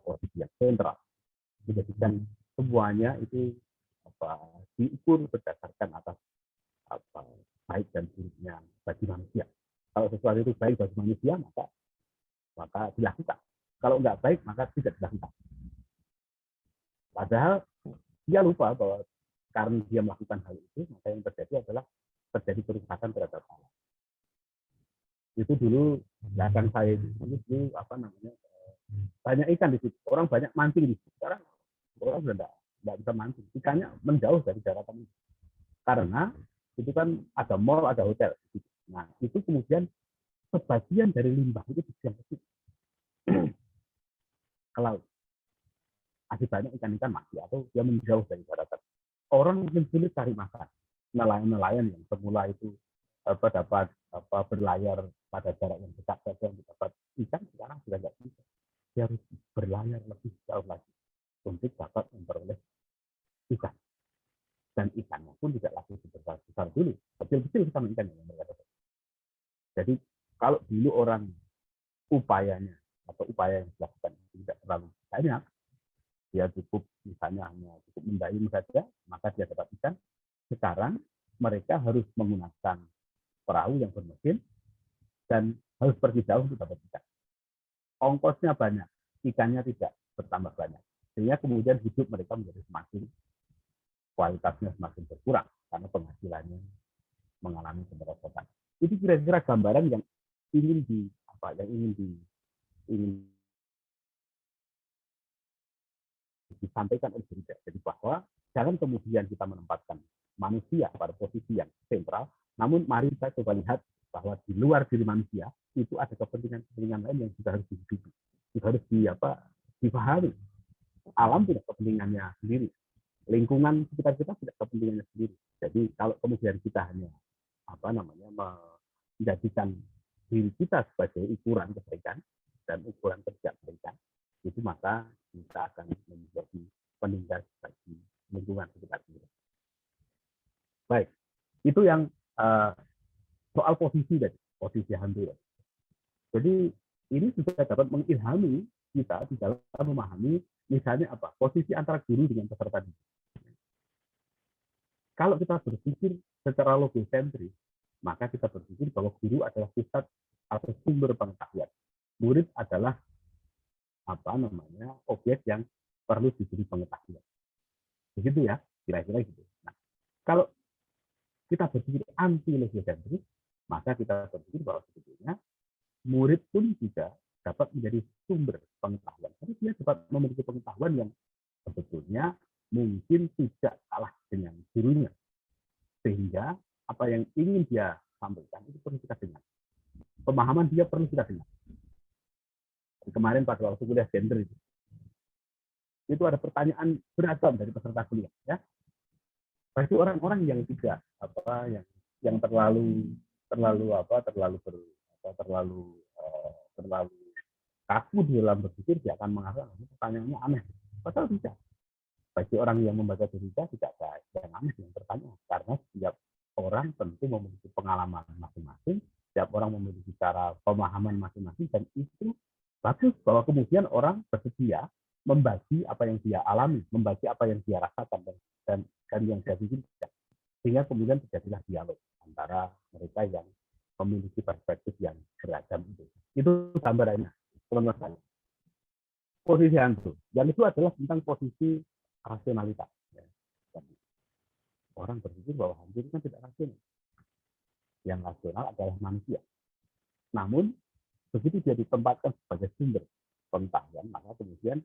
posisi yang sentral. Menjadikan semuanya itu diukur berdasarkan atas baik dan buruknya bagi manusia. Kalau sesuatu itu baik bagi manusia, maka dilakukan. Kalau nggak baik, maka tidak dilakukan. Padahal dia lupa bahwa karena dia melakukan hal itu, maka yang terjadi adalah terjadi perusakan terhadap alam. Itu dulu belakang saya itu banyak ikan di situ. Orang banyak mancing di situ. Sekarang orang sudah tidak bisa mancing. Ikannya menjauh dari daratan itu. Karena itu kan ada mall, ada hotel. Nah, itu kemudian sebagian dari limbah itu dibuang ke situ. Ke laut. Akibatnya ikan-ikan mati atau dia menjauh dari daratan. Orang mungkin sulit cari makan. Nelayan-nelayan yang semula itu dapat berlayar pada jarak yang dekat saja untuk dapat ikan, sekarang sudah tidak bisa. Dia harus berlayar lebih jauh lagi untuk dapat memperoleh ikan. Dan ikannya pun tidak lagi sebesar dulu. Kecil-kecil sama ikan yang mereka dapat. Jadi kalau dulu orang upaya yang dilakukan tidak terlalu banyak, dia cukup misalnya hanya cukup mendayung saja, maka dia dapat ikan. Sekarang mereka harus menggunakan perahu yang bermesin dan harus pergi jauh untuk dapat ikan. ongkosnya banyak, ikannya tidak bertambah banyak. Sehingga kemudian hidup mereka menjadi semakin kualitasnya semakin berkurang karena penghasilannya mengalami kemerosotan. Itu kira-kira gambaran yang ingin disampaikan oleh Derrida. Jadi bahwa jangan kemudian kita menempatkan manusia pada posisi yang sentral, namun mari kita coba lihat bahwa di luar diri manusia itu ada kepentingan-kepentingan lain yang juga harus dihidupi, juga harus dipahami. Alam tidak kepentingannya sendiri, lingkungan sekitar kita tidak kepentingannya sendiri. Jadi kalau kemudian kita hanya menjadikan diri kita sebagai ukuran kebaikan dan ukuran kerja kebaikan, itu maka kita akan menjadi penindas bagi lingkungan sekitar kita. Baik, itu yang soal posisi hantu. Jadi ini juga dapat mengilhami kita di dalam memahami misalnya posisi antara guru dengan peserta didik. Kalau kita berpikir secara logosentris, maka kita berpikir bahwa guru adalah pusat atau sumber pengetahuan. Murid adalah objek yang perlu diberi pengetahuan. Begitu ya, kira-kira gitu. Nah, kalau kita berpikir anti logosentris, maka kita berpikir bahwa sebetulnya murid pun juga dapat menjadi sumber pengetahuan. Karena dia dapat memiliki pengetahuan yang sebetulnya mungkin tidak kalah dengan gurunya. Sehingga apa yang ingin dia sampaikan itu perlu kita dengar. Pemahaman dia perlu kita dengar. Kemarin pada waktu kuliah gender itu ada pertanyaan beragam dari peserta kuliah, ya. Bagi orang-orang yang tidak yang terlalu kaku di dalam berpikir, dia akan mengatakan pertanyaannya aneh. Padahal tidak. Bagi orang yang membaca Derrida tidak ada yang aneh yang bertanya, karena setiap orang tentu memiliki pengalaman masing-masing, setiap orang memiliki cara pemahaman masing-masing, dan itu bagus bahwa kemudian orang bersedia membagi apa yang dia alami, membagi apa yang dia rasakan dan yang dia pikirkan, sehingga kemudian terjadilah dialog antara mereka yang memiliki perspektif yang beragam itu. Itu gambarannya, teman-teman. Posisi hantu, dan itu adalah tentang posisi rasionalitas. Orang berpikir bahwa hantu itu kan tidak rasional. Yang rasional adalah manusia. Namun, begitu dia ditempatkan sebagai sumber pengetahuan, maka kemudian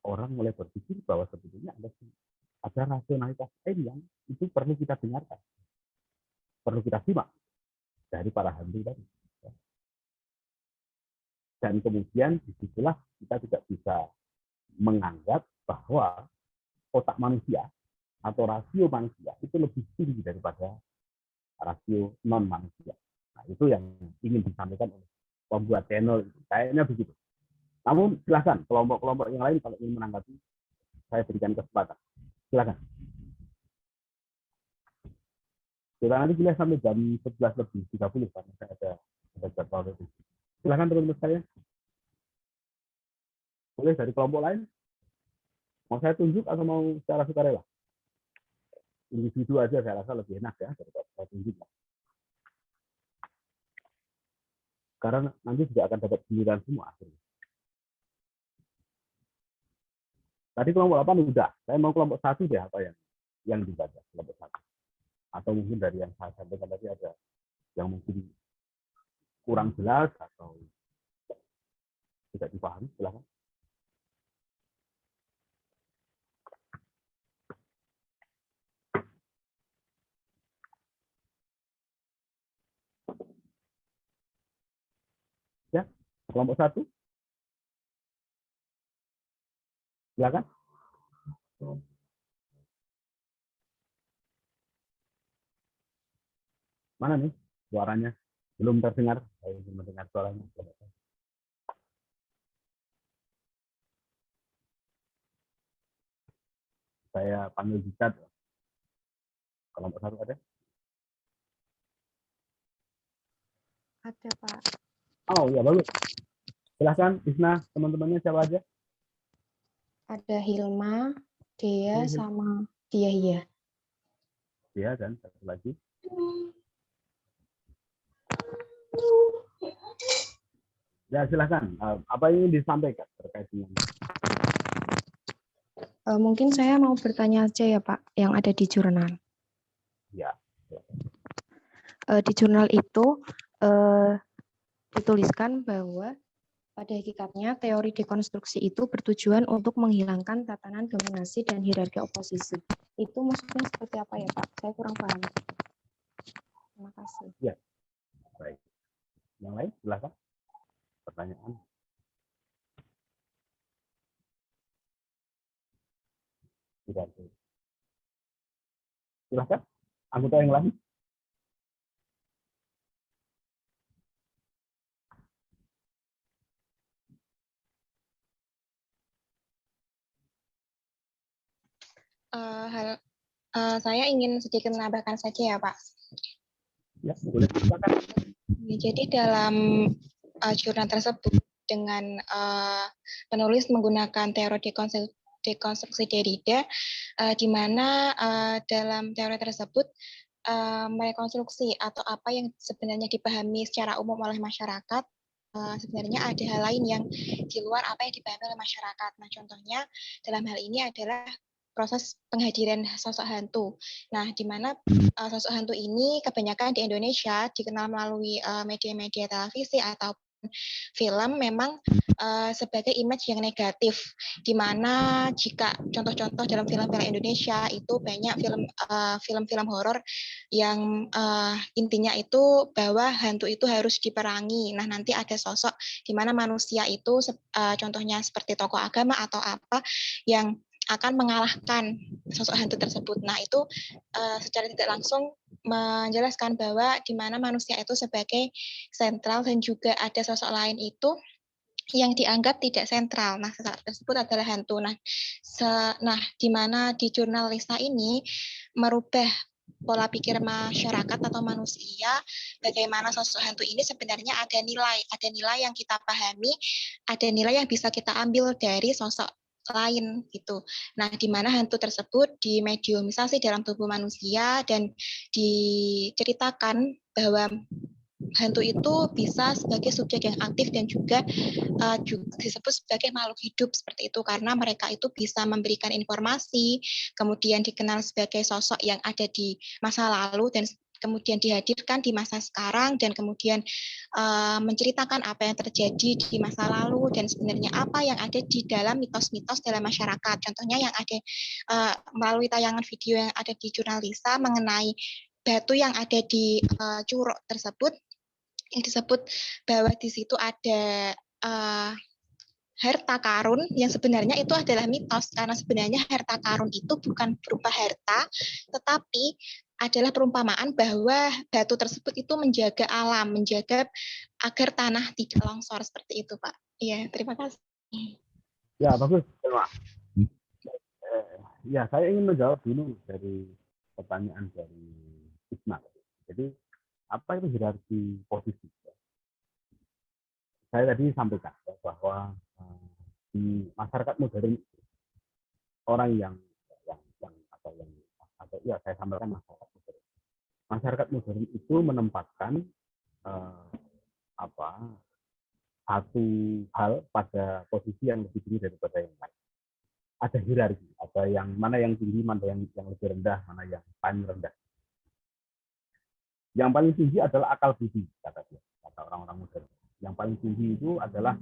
orang mulai berpikir bahwa sebetulnya ada rasionalitas lain yang itu perlu kita dengarkan, perlu kita simak dari para hantu tadi. Dan kemudian disitulah kita tidak bisa menganggap bahwa otak manusia atau rasio manusia itu lebih tinggi daripada rasio non manusia. Nah, itu yang ingin disampaikan oleh pembuat channel itu. Kayaknya begitu. Namun silakan kelompok-kelompok yang lain kalau ingin menanggapi, saya berikan kesempatan. Silakan. Kita nanti kuliah sampai jam 11:30 karena saya ada jadwal itu. Silakan teman-teman saya. Boleh dari kelompok lain? Mau saya tunjuk atau mau secara sukarela? Individu aja saya rasa lebih enak ya daripada saya tunjuk. Karena nanti juga akan dapat giliran semua akhirnya. Tadi kelompok 8 udah, saya mau kelompok 1 deh apa yang dibaca kelompok 1. Atau mungkin dari yang saya sampaikan tadi ada yang mungkin kurang jelas atau tidak dipahami, silakan. Ya, kelompok 1. Silakan. Mana nih suaranya? Belum terdengar. Saya belum mendengar suaranya. Saya panggil di chat. Kelompok 1 ada? Ada, Pak. Oh, ya bagus. Silahkan, Isna, teman-temannya siapa aja? Ada Hilma, Dea, sama Dia. Dia dan satu lagi. Ya silakan. Apa yang ingin disampaikan terkait dengan? Mungkin saya mau bertanya aja ya Pak, yang ada di jurnal. Ya. Di jurnal itu dituliskan bahwa pada hakikatnya teori dekonstruksi itu bertujuan untuk menghilangkan tatanan dominasi dan hierarki oposisi. Itu maksudnya seperti apa ya Pak? Saya kurang paham. Terima kasih. Ya, baik. Yang lain silakan. Pertanyaan. Tidak ada. Silakan. Anggota yang lain. Saya ingin sedikit menambahkan saja ya Pak. Ya, boleh. Silakan. Ya, jadi dalam jurnal tersebut dengan penulis menggunakan teori dekonstruksi Derrida, di mana dalam teori tersebut merekonstruksi atau apa yang sebenarnya dipahami secara umum oleh masyarakat, sebenarnya ada hal lain yang di luar apa yang dipahami oleh masyarakat. Nah, contohnya dalam hal ini adalah proses penghadiran sosok hantu. Nah, di mana sosok hantu ini kebanyakan di Indonesia dikenal melalui media-media televisi atau film memang sebagai image yang negatif, di mana jika contoh-contoh dalam film-film Indonesia itu banyak film-film horor yang intinya itu bahwa hantu itu harus diperangi. Nah, nanti ada sosok di mana manusia itu contohnya seperti tokoh agama atau apa yang akan mengalahkan sosok hantu tersebut. Nah, itu secara tidak langsung menjelaskan bahwa di mana manusia itu sebagai sentral dan juga ada sosok lain itu yang dianggap tidak sentral. Nah, sosok tersebut adalah hantu. Nah, di mana di jurnal Lisa ini merubah pola pikir masyarakat atau manusia, bagaimana sosok hantu ini sebenarnya ada nilai yang kita pahami, ada nilai yang bisa kita ambil dari sosok lain gitu. Nah, di mana hantu tersebut dimediumisasi dalam tubuh manusia dan diceritakan bahwa hantu itu bisa sebagai subjek yang aktif dan juga disebut sebagai makhluk hidup seperti itu karena mereka itu bisa memberikan informasi, kemudian dikenal sebagai sosok yang ada di masa lalu dan kemudian dihadirkan di masa sekarang dan kemudian menceritakan apa yang terjadi di masa lalu dan sebenarnya apa yang ada di dalam mitos-mitos dalam masyarakat. Contohnya yang ada melalui tayangan video yang ada di jurnal Lisa mengenai batu yang ada di curug tersebut, yang disebut bahwa di situ ada harta karun yang sebenarnya itu adalah mitos karena sebenarnya harta karun itu bukan berupa harta tetapi adalah perumpamaan bahwa batu tersebut itu menjaga alam, menjaga agar tanah tidak longsor seperti itu, Pak. Iya, terima kasih. Ya, bagus. Terima. Ya, saya ingin menjawab dulu dari pertanyaan dari Isma. Jadi, apa itu hierarki posisi? Saya tadi sampaikan bahwa di masyarakat modern orang yang ya saya sampaikan masyarakat modern. Masyarakat modern itu menempatkan satu hal pada posisi yang lebih tinggi daripada yang lain. Ada hierarki, ada yang mana yang tinggi, mana yang lebih rendah, mana yang paling rendah. Yang paling tinggi adalah akal budi, kata orang-orang modern. Yang paling tinggi itu adalah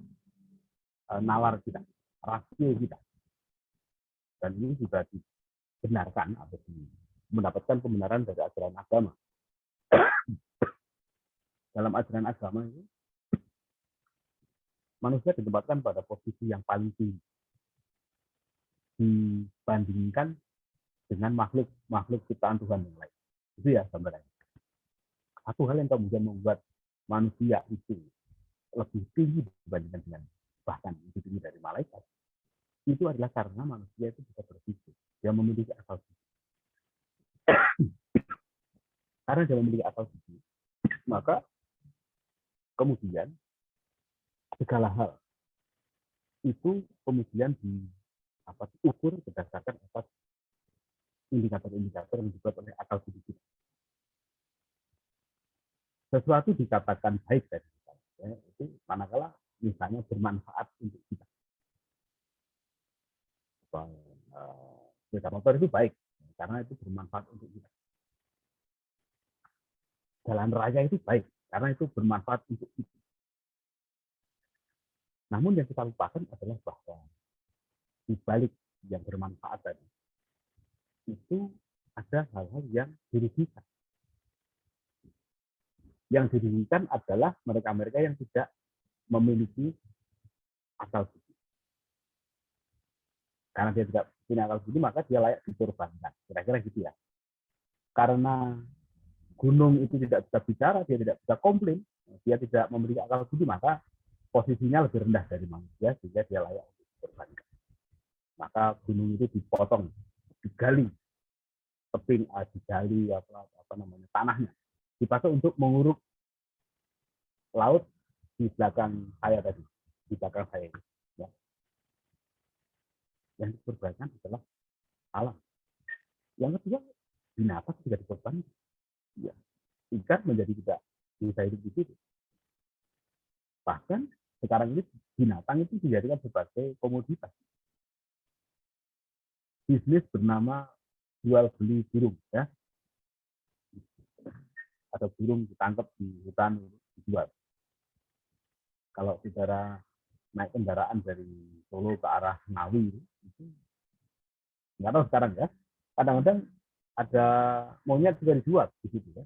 nalar kita, rasio kita. Dan ini juga dibenarkan atau mendapatkan pembenaran dari ajaran agama. Dalam ajaran agama itu, manusia ditempatkan pada posisi yang paling tinggi dibandingkan dengan makhluk ciptaan Tuhan yang lain. Itu ya gambarannya. Satu hal yang kemudian membuat manusia itu lebih tinggi dibandingkan dengan bahkan lebih tinggi dari malaikat, itu adalah karena manusia itu bisa berpikir. Dia memiliki akal budi. Karena dia memiliki akal budi, maka kemudian segala hal itu kemudian diukur berdasarkan atas indikator-indikator yang dibuat oleh akal budi kita. Sesuatu dikatakan baik dari kita, ya, itu manakala misalnya bermanfaat untuk kita. Sepeda motor itu baik karena itu bermanfaat untuk kita. Jalan raya itu baik karena itu bermanfaat untuk kita. Namun yang kita lupakan adalah bahwa di balik yang bermanfaat tadi itu ada hal-hal yang dirugikan. Yang dirugikan adalah mereka-mereka yang tidak memiliki akal budi. Karena dia tidak punya akal budi, maka dia layak dikorbankan. Kira-kira gitu ya. Karena gunung itu tidak bisa bicara, dia tidak bisa komplain, dia tidak memiliki akal budi, maka posisinya lebih rendah dari manusia, sehingga dia layak untuk dikorbankan. Maka gunung itu dipotong, digali, tebing, digali apa namanya tanahnya, dipakai untuk menguruk laut di belakang saya tadi, di belakang saya ini. Ya. Yang dikorbankan adalah alam. Yang kedua, binatang juga dikorbankan. Ya. Ikan menjadi tidak bisa hidup di situ. Bahkan sekarang ini binatang itu dijadikan sebagai komoditas. Bisnis bernama jual beli burung, ya. Ada burung ditangkap di hutan dijual. Kalau saudara naik kendaraan dari Solo ke arah Ngawi itu nggak tahu sekarang ya. Kadang-kadang ada monyet juga dijual di situ ya.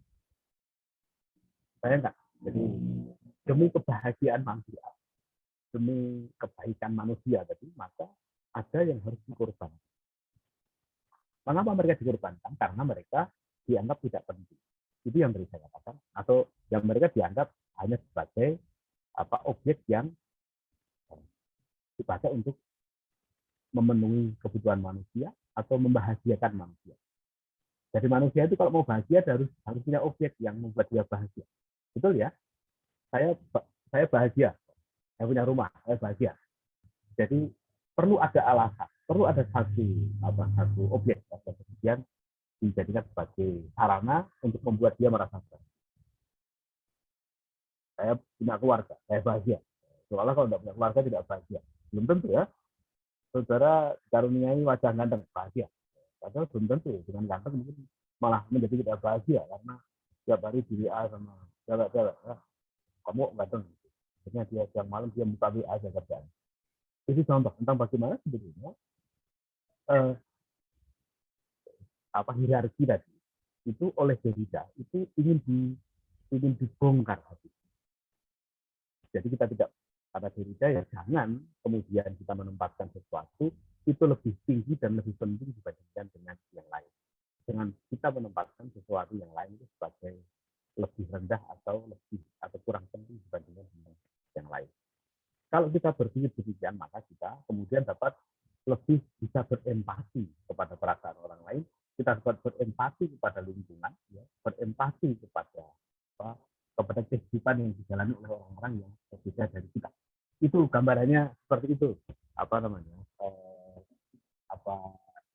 Saya nggak. Jadi demi kebahagiaan manusia, demi kebaikan manusia tadi, maka ada yang harus dikorbankan. Mengapa mereka dikorbankan? Karena mereka dianggap tidak penting. Itu yang tadi saya katakan, atau yang mereka dianggap hanya sebagai objek yang dipakai untuk memenuhi kebutuhan manusia atau membahagiakan manusia. Jadi manusia itu kalau mau bahagia harus punya objek yang membuat dia bahagia. Betul ya? Saya bahagia. Saya punya rumah, saya bahagia. Jadi perlu ada alasan, perlu ada satu objek yang kemudian dijadikan sebagai sarana untuk membuat dia merasa bahagia. Saya punya keluarga, saya bahagia. Soalnya kalau tidak punya keluarga tidak bahagia. Belum tentu ya. Saudara dikaruniai wajah ganteng, bahagia. Padahal belum tentu dengan ganteng mungkin malah menjadi tidak bahagia karena tiap hari di WA sama cewek-cewek. Ya, kamu ganteng. Akhirnya dia siang malam dia buka WA aja kerjaan. Itu contoh tentang bagaimana sebetulnya hierarki tadi itu oleh Derrida itu ingin dibongkar habis. Jadi kita tidak, kata Derrida ya jangan kemudian kita menempatkan sesuatu itu lebih tinggi dan lebih penting dibandingkan dengan yang lain. Dengan kita menempatkan sesuatu yang lain itu sebagai lebih rendah atau kurang penting dibandingkan dengan yang lain. Kalau kita berpikir demikian, maka kita kemudian dapat lebih bisa berempati kepada perasaan orang lain, kita dapat berempati kepada lingkungan, ya, berempati kepada kehidupan yang dijalani oleh orang-orang yang berbeda dari kita. Itu gambarannya seperti itu.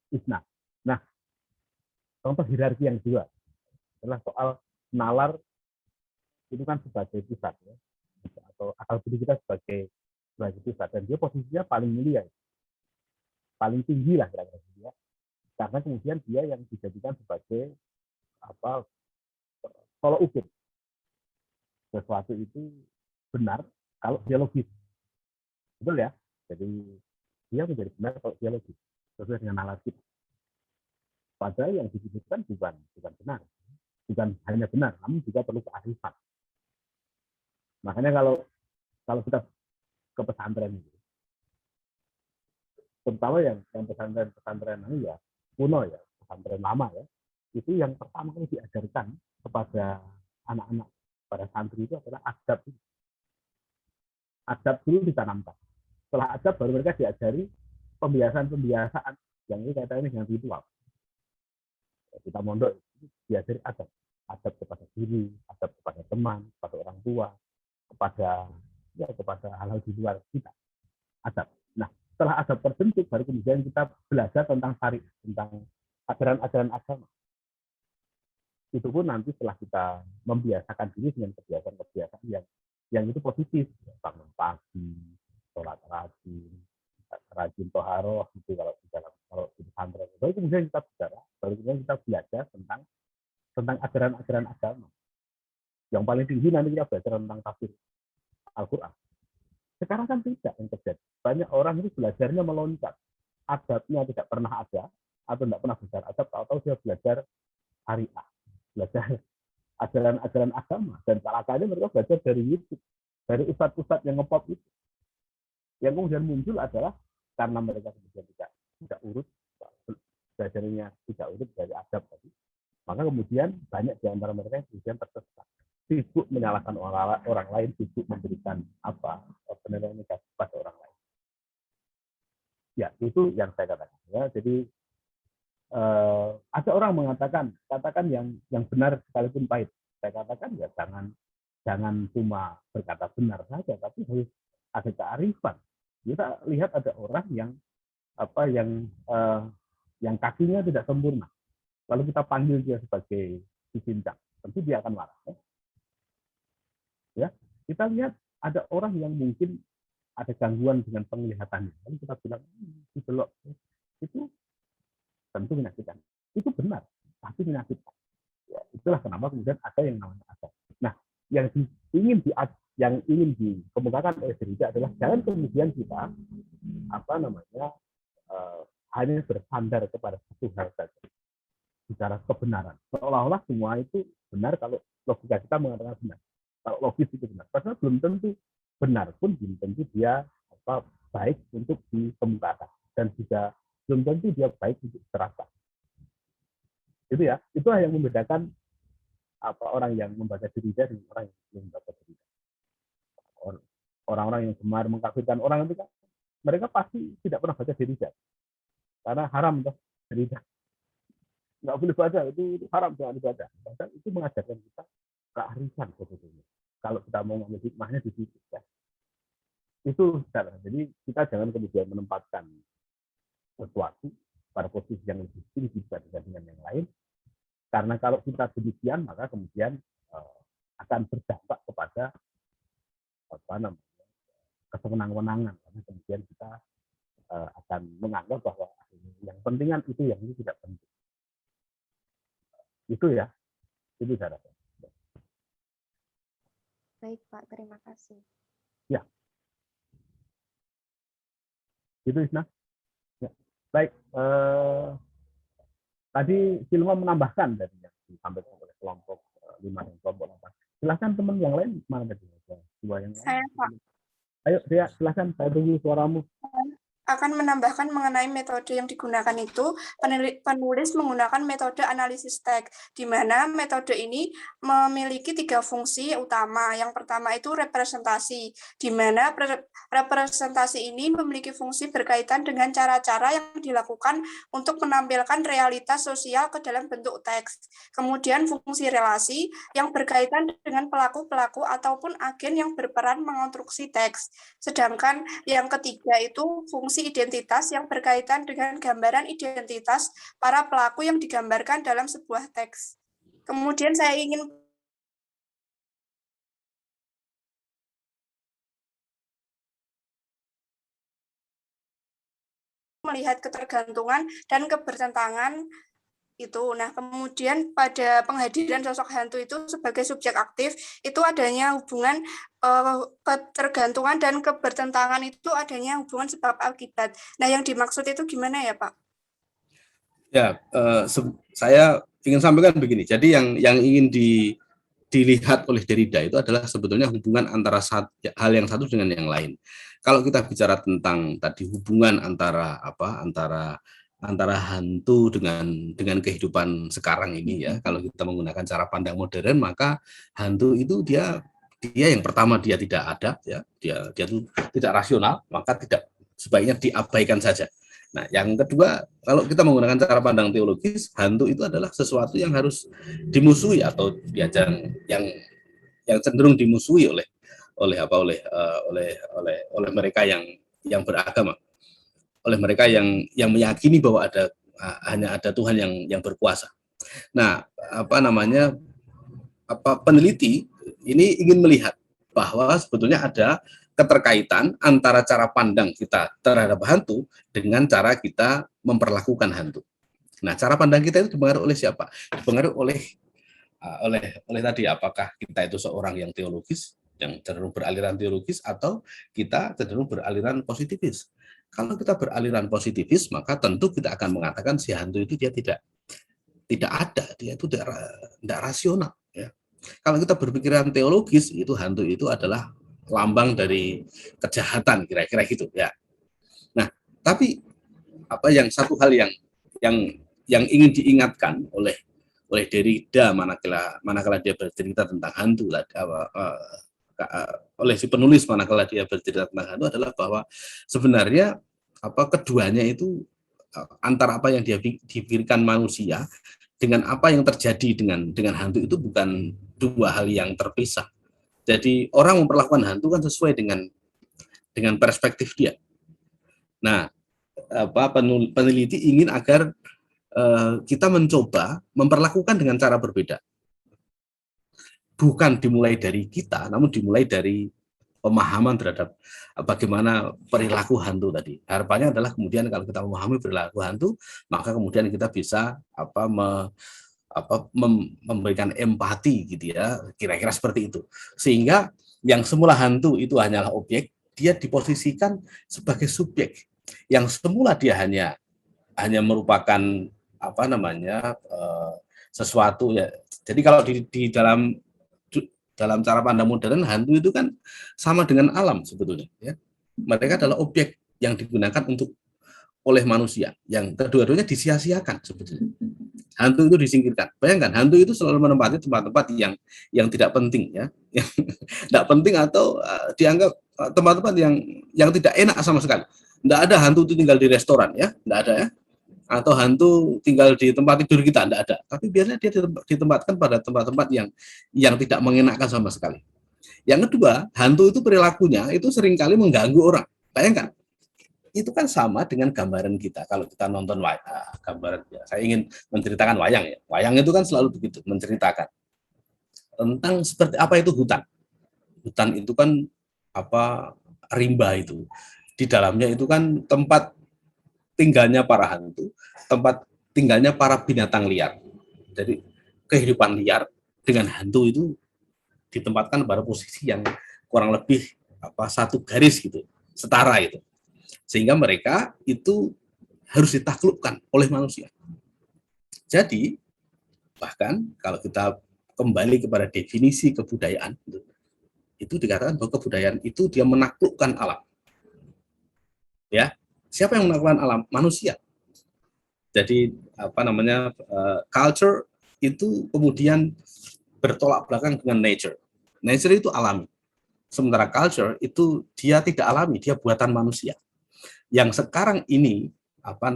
Isna. Nah, contoh hierarki yang kedua adalah soal nalar itu kan sebagai pusat, ya, atau akal budi kita sebagai pusat, dan dia posisinya paling mulia, paling tinggi lah kira-kira dia, karena kemudian dia yang dijadikan sebagai tolok ukur. Sesuatu itu benar kalau dia logis, betul ya. Jadi dia menjadi benar kalau dia logis sesuai dengan nalar kita. Padahal yang disebutkan bukan benar, bukan hanya benar, namun juga perlu kearifan. Makanya kalau kita ke pesantren itu, terutama yang pesantren ini ya kuno ya, pesantren lama ya, itu yang pertama kali diajarkan kepada anak-anak, pada santri itu adalah adab. Adab dulu ditanamkan. Setelah adab baru mereka diajari pembiasaan yang ini kaitannya dengan ritual. Kita mondok diajari adab kepada diri, adab kepada teman, kepada orang tua, kepada hal-hal di luar kita. Adab. Nah, setelah adab terbentuk, baru kemudian kita belajar tentang syariat, tentang ajaran-ajaran agama. Itu pun nanti setelah kita membiasakan diri dengan kebiasaan-kebiasaan yang yang itu positif, bangun pagi, sholat rajin toharoh gitu kalau di pesantren. Baru kemudian kita bicara, baru kemudian kita belajar tentang ajaran-ajaran agama. Yang paling tinggi nanti kita belajar tentang tafsir Al-Quran. Sekarang kan tidak yang terjadi. Banyak orang itu belajarnya meloncat, adabnya tidak pernah ada atau tidak pernah belajar adab, atau dia belajar syariah, belajar ajaran-ajaran agama, dan celakanya mereka belajar dari YouTube, dari ustadz-ustadz yang ngepop itu. Yang kemudian muncul adalah karena mereka kemudian tidak urut, belajarnya tidak urut dari adab tadi, maka kemudian banyak di antara mereka yang kemudian tersesat, sibuk menyalahkan orang lain, sibuk memberikan penilaian negatif pada orang lain. Ya, itu yang saya katakan. Ya, jadi ada orang katakan yang benar sekalipun pahit. Saya katakan ya jangan cuma berkata benar saja, tapi harus ada kearifan. Kita lihat ada orang yang kakinya tidak sempurna. Lalu kita panggil dia sebagai dicincang, tentu dia akan marah. Ya, kita lihat ada orang yang mungkin ada gangguan dengan penglihatannya. Lalu kita bilang dibelok, itu tentu menyakitkan. Itu benar, tapi menyakitkan. Ya, itulah kenapa kemudian ada yang namanya adab. Nah, yang ingin dikemukakan oleh Derrida adalah jangan kemudian kita hanya bersandar kepada satu hal saja, bicara kebenaran. Seolah-olah semua itu benar kalau logika kita mengatakan benar. Kalau logis itu benar. Padahal belum tentu benar pun, belum tentu dia baik untuk dikemukakan, dan juga belum tentu dia baik untuk diterapkan. Itu ya, itulah yang membedakan orang yang membaca Derrida dengan orang yang belum membaca Derrida. Orang-orang yang gemar mengkafirkan orang itu kan, mereka pasti tidak pernah baca Derrida, karena haram toh Derrida. Nggak boleh baca, itu haram, jangan dibaca. Padahal itu mengajarkan kita kearifan sebetulnya. Kalau kita mau ngambil hikmahnya di situ, ya. Itu cara. Jadi kita jangan kemudian menempatkan sesuatu pada posisi yang lebih tinggi dibandingkan yang lain. Karena kalau kita demikian, maka kemudian akan berdampak kepada kesenang-wenangan. Karena kemudian kita akan menganggap bahwa yang pentingan itu, yang ini tidak penting. Itu ya, itu cara. Baik Pak, terima kasih. Ya. Itu Isna. Ya. Baik. Tadi Silma menambahkan dari yang disampaikan oleh kelompok 5 dan kelompok 8. Silahkan teman yang lain mana tadi? Dua yang lain. Saya Pak. Ayo Ria, silahkan, saya tunggu suaramu. Akan menambahkan mengenai metode yang digunakan itu, penulis menggunakan metode analisis teks, di mana metode ini memiliki 3 fungsi utama. Yang pertama itu representasi, di mana representasi ini memiliki fungsi berkaitan dengan cara-cara yang dilakukan untuk menampilkan realitas sosial ke dalam bentuk teks. Kemudian fungsi relasi yang berkaitan dengan pelaku-pelaku ataupun agen yang berperan mengonstruksi teks. Sedangkan yang ketiga itu fungsi identitas yang berkaitan dengan gambaran identitas para pelaku yang digambarkan dalam sebuah teks. Kemudian saya ingin melihat ketergantungan dan kebertentangan itu. Nah, kemudian pada penghadiran sosok hantu itu sebagai subjek aktif, itu adanya hubungan ketergantungan dan kebertentangan itu adanya hubungan sebab akibat. Nah, yang dimaksud itu gimana ya, Pak? Ya, saya ingin sampaikan begini. Jadi yang ingin dilihat oleh Derrida itu adalah sebetulnya hubungan antara hal yang satu dengan yang lain. Kalau kita bicara tentang tadi hubungan antara hantu dengan kehidupan sekarang ini ya, kalau kita menggunakan cara pandang modern, maka hantu itu dia yang pertama dia tidak ada ya, dia itu tidak rasional, maka sebaiknya diabaikan saja. Nah, yang kedua, kalau kita menggunakan cara pandang teologis, hantu itu adalah sesuatu yang harus dimusuhi atau yang cenderung dimusuhi oleh mereka yang beragama, oleh mereka yang meyakini bahwa hanya ada Tuhan yang berkuasa. Nah, peneliti ini ingin melihat bahwa sebetulnya ada keterkaitan antara cara pandang kita terhadap hantu dengan cara kita memperlakukan hantu. Nah, cara pandang kita itu dipengaruhi oleh siapa? Dipengaruhi oleh tadi, apakah kita itu seorang yang teologis, yang cenderung beraliran teologis, atau kita cenderung beraliran positifis. Kalau kita beraliran positifis, maka tentu kita akan mengatakan si hantu itu dia tidak ada, dia itu tidak rasional. Ya. Kalau kita berpikiran teologis, itu hantu itu adalah lambang dari kejahatan, kira-kira gitu. Ya. Nah, tapi satu hal yang ingin diingatkan oleh Derrida manakala dia bercerita tentang hantu, oleh si penulis manakala dia bercerita tentang hantu, adalah bahwa sebenarnya keduanya itu antara apa yang dia dipikirkan manusia dengan apa yang terjadi dengan hantu itu bukan dua hal yang terpisah. Jadi orang memperlakukan hantu kan sesuai dengan perspektif dia. Nah, peneliti ingin agar kita mencoba memperlakukan dengan cara berbeda. Bukan dimulai dari kita, namun dimulai dari pemahaman terhadap bagaimana perilaku hantu tadi. Harapannya adalah kemudian kalau kita memahami perilaku hantu, maka kemudian kita bisa memberikan empati gitu ya, kira-kira seperti itu. Sehingga yang semula hantu itu hanyalah objek, dia diposisikan sebagai subjek. Yang semula dia hanya merupakan sesuatu ya. Jadi kalau di dalam cara pandang modern, hantu itu kan sama dengan alam sebetulnya. Ya. Mereka adalah objek yang digunakan oleh manusia, yang kedua-duanya disia-siakan sebetulnya. Hantu itu disingkirkan. Bayangkan, hantu itu selalu menempati tempat-tempat yang tidak penting, ya, yang tidak penting atau dianggap tempat-tempat yang tidak enak sama sekali. Tidak ada hantu itu tinggal di restoran, ya, tidak ada, ya. Atau hantu tinggal di tempat tidur kita, tidak ada. Tapi biasanya dia ditempatkan pada tempat-tempat yang tidak mengenakan sama sekali. Yang kedua, hantu itu perilakunya itu seringkali mengganggu orang. Bayangkan, itu kan sama dengan gambaran kita. Kalau kita nonton gambaran, ya, saya ingin menceritakan wayang. Ya. Wayang itu kan selalu begitu, menceritakan tentang seperti apa itu hutan. Hutan itu kan rimba itu. Di dalamnya itu kan tempat tinggalnya para hantu, tempat tinggalnya para binatang liar. Jadi kehidupan liar dengan hantu itu ditempatkan pada posisi yang kurang lebih satu garis gitu, setara itu. Sehingga mereka itu harus ditaklukkan oleh manusia. Jadi bahkan kalau kita kembali kepada definisi kebudayaan, itu dikatakan bahwa kebudayaan itu dia menaklukkan alam. Ya. Siapa yang menaklukkan alam? Manusia. Jadi culture itu kemudian bertolak belakang dengan nature. Nature itu alami. Sementara culture itu dia tidak alami, dia buatan manusia. Yang sekarang ini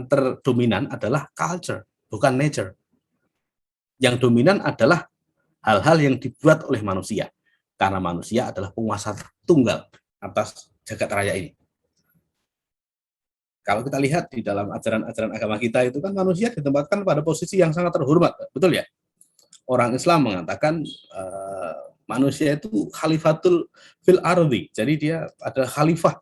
terdominan adalah culture, bukan nature. Yang dominan adalah hal-hal yang dibuat oleh manusia. Karena manusia adalah penguasa tunggal atas jagat raya ini. Kalau kita lihat di dalam ajaran-ajaran agama kita itu kan manusia ditempatkan pada posisi yang sangat terhormat, betul ya? Orang Islam mengatakan manusia itu khalifatul fil ardi, jadi dia adalah khalifah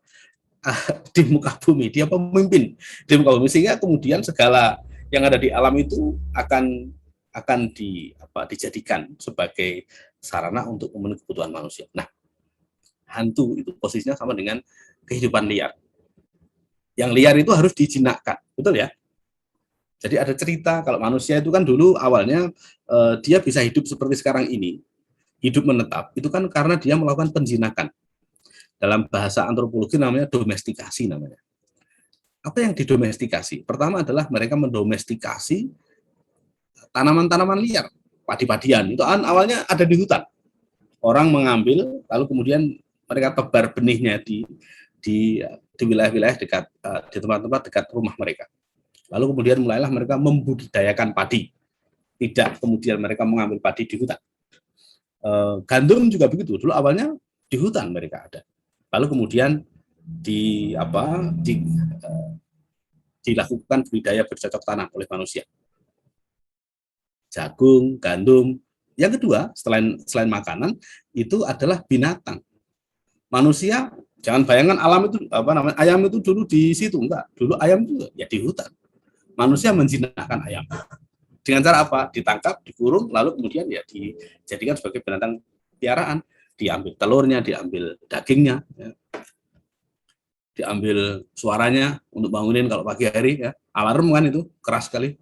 di muka bumi, dia pemimpin di muka bumi, sehingga kemudian segala yang ada di alam itu akan dijadikan sebagai sarana untuk memenuhi kebutuhan manusia. Nah, hantu itu posisinya sama dengan kehidupan liar. Yang liar itu harus dijinakkan, betul ya? Jadi ada cerita kalau manusia itu kan dulu awalnya dia bisa hidup seperti sekarang ini, hidup menetap, itu kan karena dia melakukan penjinakan. Dalam bahasa antropologi namanya domestikasi namanya. Apa yang didomestikasi? Pertama adalah mereka mendomestikasi tanaman-tanaman liar, padi-padian. Itu awalnya ada di hutan. Orang mengambil, lalu kemudian mereka tebar benihnya di wilayah-wilayah dekat, di tempat-tempat dekat rumah mereka. Lalu kemudian mulailah mereka membudidayakan padi. Tidak kemudian mereka mengambil padi di hutan. Gandum juga begitu. Dulu awalnya di hutan mereka ada. Lalu kemudian dilakukan budidaya bercocok tanam oleh manusia. Jagung, gandum. Yang kedua, selain makanan, itu adalah binatang. Manusia, jangan bayangkan alam itu apa namanya, ayam itu dulu di situ, enggak. Dulu ayam itu ya di hutan. Manusia menjinakkan ayam. Dengan cara apa? Ditangkap, dikurung, lalu kemudian ya dijadikan sebagai binatang piaraan. Diambil telurnya, diambil dagingnya, ya. Diambil suaranya untuk bangunin kalau pagi hari, ya. Alarm kan itu keras sekali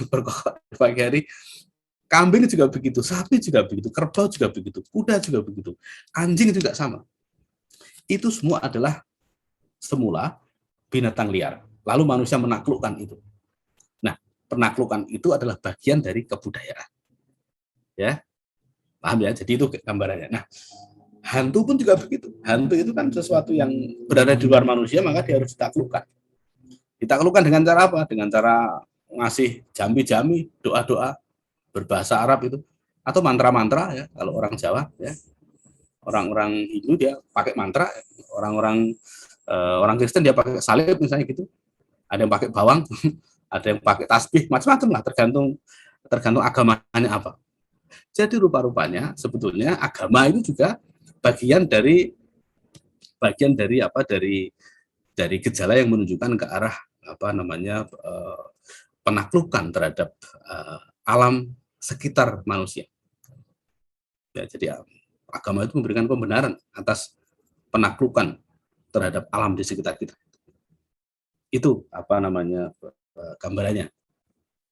berkokok pagi hari. Kambing juga begitu, sapi juga begitu, kerbau juga begitu, kuda juga begitu, anjing juga sama. Itu semua adalah semula binatang liar. Lalu manusia menaklukkan itu. Nah, penaklukan itu adalah bagian dari kebudayaan. Ya, paham ya? Jadi itu gambarannya. Nah, hantu pun juga begitu. Hantu itu kan sesuatu yang berada di luar manusia, maka dia harus ditaklukkan. Ditaklukkan dengan cara apa? Dengan cara ngasih jambi-jambi, doa-doa berbahasa Arab itu, atau mantra-mantra ya, kalau orang Jawa ya. Orang-orang Hindu dia pakai mantra, orang-orang orang Kristen dia pakai salib misalnya gitu. Ada yang pakai bawang, ada yang pakai tasbih, macam-macam lah, tergantung agamanya apa. Jadi rupa-rupanya sebetulnya agama itu juga bagian dari gejala yang menunjukkan ke arah apa namanya penaklukan terhadap alam sekitar manusia. Ya, jadi agama itu memberikan pembenaran atas penaklukan terhadap alam di sekitar kita. Itu apa namanya gambarannya,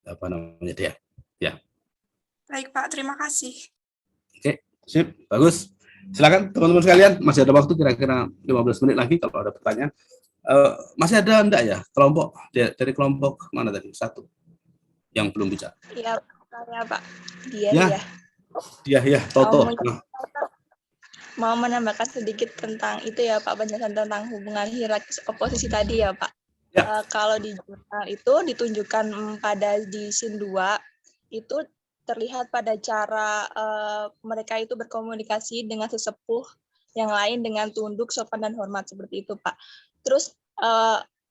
apa namanya dia. Ya. Baik Pak, terima kasih. Oke, sip, bagus. Silakan teman-teman sekalian, masih ada waktu kira-kira 15 menit lagi kalau ada pertanyaan. Masih ada enggak ya kelompok dari kelompok mana tadi? Satu yang belum bicara. Iya, Pak. Dia. Ya, Toto. Mau menambahkan sedikit tentang itu ya Pak, penjelasan tentang hubungan hierarkis oposisi tadi ya Pak. Ya. Kalau di jurnal itu ditunjukkan pada di scene 2 itu terlihat pada cara mereka itu berkomunikasi dengan sesepuh yang lain dengan tunduk, sopan dan hormat seperti itu Pak. Terus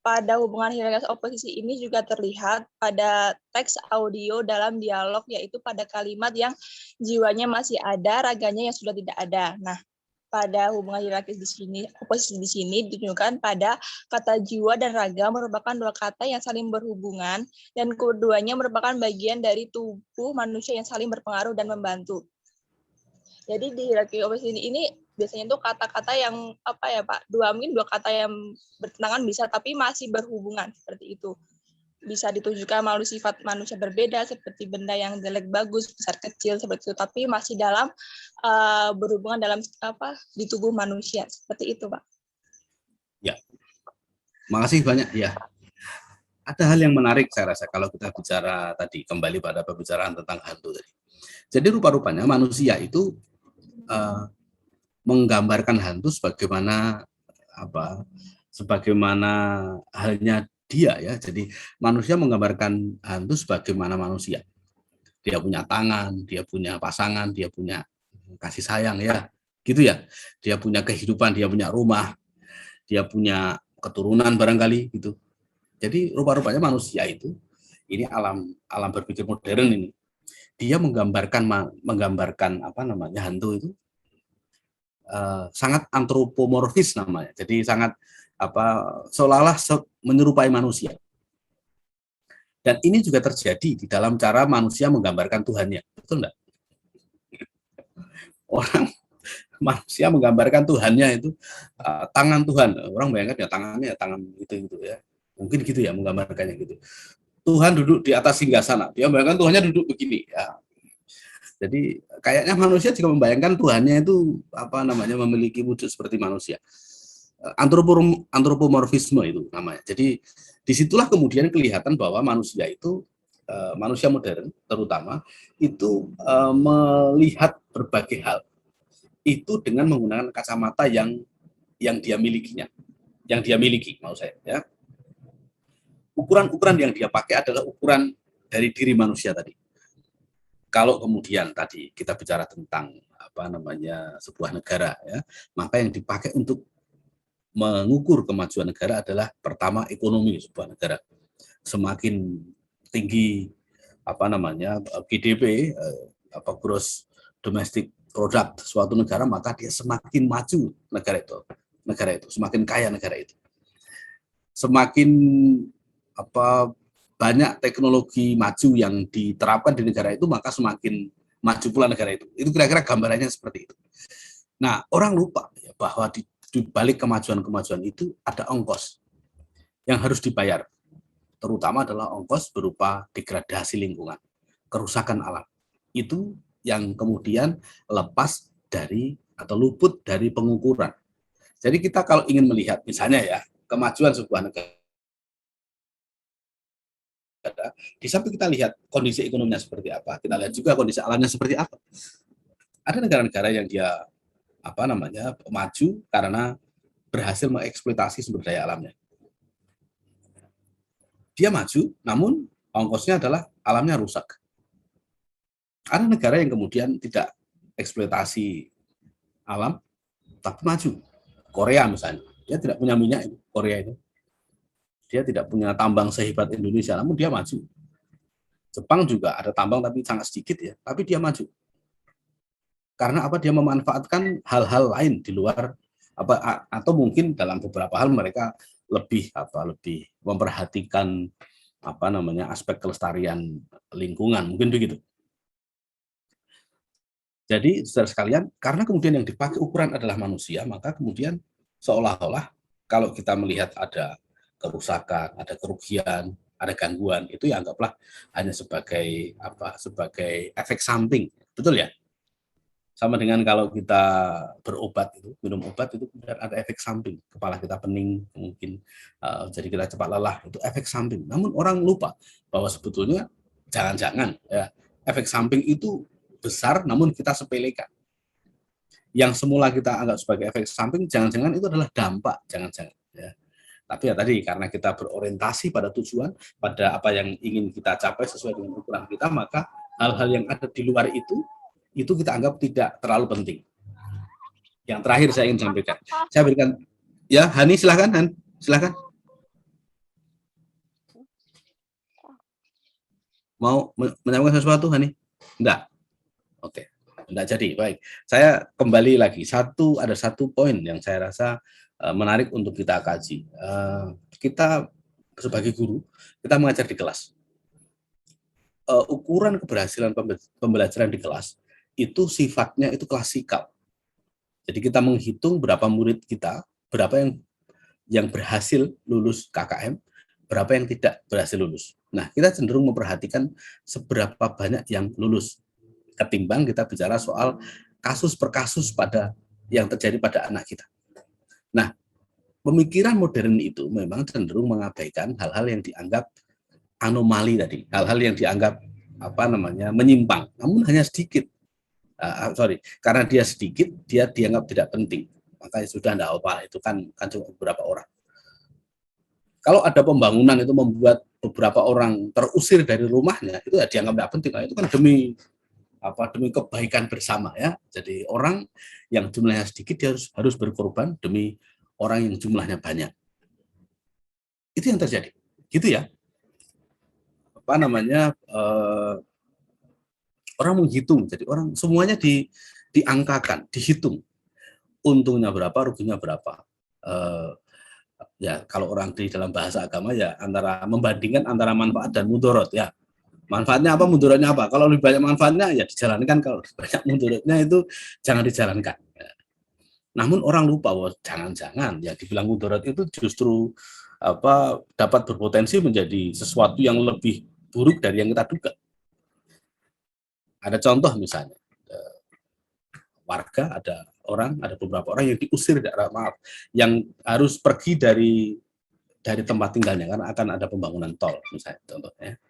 pada hubungan hierarkis oposisi ini juga terlihat pada teks audio dalam dialog, yaitu pada kalimat yang jiwanya masih ada, raganya yang sudah tidak ada. Nah, pada hubungan hierarkis di sini, oposisi di sini ditunjukkan pada kata jiwa dan raga merupakan dua kata yang saling berhubungan dan keduanya merupakan bagian dari tubuh manusia yang saling berpengaruh dan membantu. Jadi di hierarki oposisi ini biasanya itu kata-kata yang apa ya Pak, dua kata yang bertentangan bisa tapi masih berhubungan seperti itu. Bisa ditunjukkan melalui sifat manusia berbeda seperti benda yang jelek bagus, besar kecil seperti itu, tapi masih dalam berhubungan dalam di tubuh manusia seperti itu Pak. Ya, makasih banyak ya. Ada hal yang menarik saya rasa kalau kita bicara tadi kembali pada pembicaraan tentang hantu tadi. Jadi rupa-rupanya manusia itu menggambarkan hantu sebagaimana halnya dia ya. Jadi manusia menggambarkan hantu sebagaimana manusia. Dia punya tangan, dia punya pasangan, dia punya kasih sayang ya. Gitu ya. Dia punya kehidupan, dia punya rumah, dia punya keturunan barangkali gitu. Jadi rupa-rupanya manusia itu ini alam berpikir modern ini. Dia menggambarkan apa namanya hantu itu sangat antropomorfis namanya. Jadi sangat seolah-olah menyerupai manusia. Dan ini juga terjadi di dalam cara manusia menggambarkan Tuhannya. Betul enggak? Manusia menggambarkan Tuhannya itu tangan Tuhan. Orang bayangkan ya tangannya ya tangan itu ya. Mungkin gitu ya menggambarkannya gitu. Tuhan duduk di atas singgasana. Dia membayangkan Tuhannya duduk begini ya. Jadi kayaknya manusia juga membayangkan Tuhannya itu memiliki wujud seperti manusia. Antropomorfisme itu namanya. Jadi disitulah kemudian kelihatan bahwa manusia itu manusia modern terutama itu melihat berbagai hal itu dengan menggunakan kacamata yang dia miliki mau saya ya. Ukuran-ukuran yang dia pakai adalah ukuran dari diri manusia tadi. Kalau kemudian tadi kita bicara tentang sebuah negara ya, maka yang dipakai untuk mengukur kemajuan negara adalah pertama ekonomi sebuah negara. Semakin tinggi GDP gross domestic produk suatu negara, maka dia semakin maju negara itu, semakin kaya negara itu. Semakin banyak teknologi maju yang diterapkan di negara itu, maka semakin maju pula negara itu. Itu kira-kira gambarannya seperti itu. Nah, orang lupa ya, bahwa di balik kemajuan-kemajuan itu ada ongkos yang harus dibayar. Terutama adalah ongkos berupa degradasi lingkungan, kerusakan alam. Itu yang kemudian lepas dari atau luput dari pengukuran. Jadi kita kalau ingin melihat misalnya ya, kemajuan sebuah negara, di samping kita lihat kondisi ekonominya seperti apa, kita lihat juga kondisi alamnya seperti apa. Ada negara-negara yang dia maju karena berhasil mengeksploitasi sumber daya alamnya. Dia maju, namun ongkosnya adalah alamnya rusak. Ada negara yang kemudian tidak eksploitasi alam, tapi maju. Korea misalnya, dia tidak punya minyak, Korea itu. Dia tidak punya tambang sehebat Indonesia, namun dia maju. Jepang juga ada tambang tapi sangat sedikit ya, tapi dia maju. Karena apa? Dia memanfaatkan hal-hal lain di luar atau mungkin dalam beberapa hal mereka lebih memperhatikan aspek kelestarian lingkungan, mungkin begitu. Jadi saudara sekalian, karena kemudian yang dipakai ukuran adalah manusia, maka kemudian seolah-olah kalau kita melihat ada kerusakan, ada kerugian, ada gangguan, itu ya anggaplah hanya sebagai efek samping, betul ya? Sama dengan kalau kita berobat itu, minum obat itu ada efek samping, kepala kita pening mungkin, jadi kita cepat lelah, itu efek samping. Namun orang lupa bahwa sebetulnya jangan-jangan ya, efek samping itu besar, namun kita sepelekan. Yang semula kita anggap sebagai efek samping, jangan-jangan itu adalah dampak, jangan-jangan. Ya. Tapi ya tadi, karena kita berorientasi pada tujuan, pada apa yang ingin kita capai sesuai dengan ukuran kita, maka hal-hal yang ada di luar itu kita anggap tidak terlalu penting. Yang terakhir saya ingin sampaikan. Saya berikan, ya Hani silahkan, silahkan. Mau menyampaikan sesuatu Hani? Enggak? Oke, enggak jadi, baik. Saya kembali lagi, ada satu poin yang saya rasa menarik untuk kita kaji. Kita sebagai guru, kita mengajar di kelas. Ukuran keberhasilan pembelajaran di kelas, itu sifatnya itu klasikal. Jadi kita menghitung berapa murid kita, berapa yang berhasil lulus KKM, berapa yang tidak berhasil lulus. Nah, kita cenderung memperhatikan seberapa banyak yang lulus, ketimbang kita bicara soal kasus per kasus yang terjadi pada anak kita. Nah, pemikiran modern itu memang cenderung mengabaikan hal-hal yang dianggap anomali tadi, hal-hal yang dianggap menyimpang, namun hanya sedikit. Karena dia sedikit, dia dianggap tidak penting. Maka sudah tidak apa, itu kan cuma beberapa orang. Kalau ada pembangunan itu membuat beberapa orang terusir dari rumahnya, itu ya dianggap tidak penting. Itu kan demi kebaikan bersama ya. Jadi orang yang jumlahnya sedikit dia harus berkorban demi orang yang jumlahnya banyak. Itu yang terjadi. Gitu ya. Orang menghitung, jadi orang semuanya diangkakan, dihitung. Untungnya berapa, ruginya berapa. Ya kalau orang di dalam bahasa agama ya membandingkan antara manfaat dan mudarat ya. Manfaatnya apa, mudaratnya apa? Kalau lebih banyak manfaatnya ya dijalankan, kalau lebih banyak mudaratnya itu jangan dijalankan. Namun orang lupa bahwa jangan-jangan ya dibilang mudarat itu justru dapat berpotensi menjadi sesuatu yang lebih buruk dari yang kita duga. Ada contoh misalnya, warga, ada beberapa orang yang diusir, yang harus pergi dari tempat tinggalnya karena akan ada pembangunan tol, misalnya contohnya.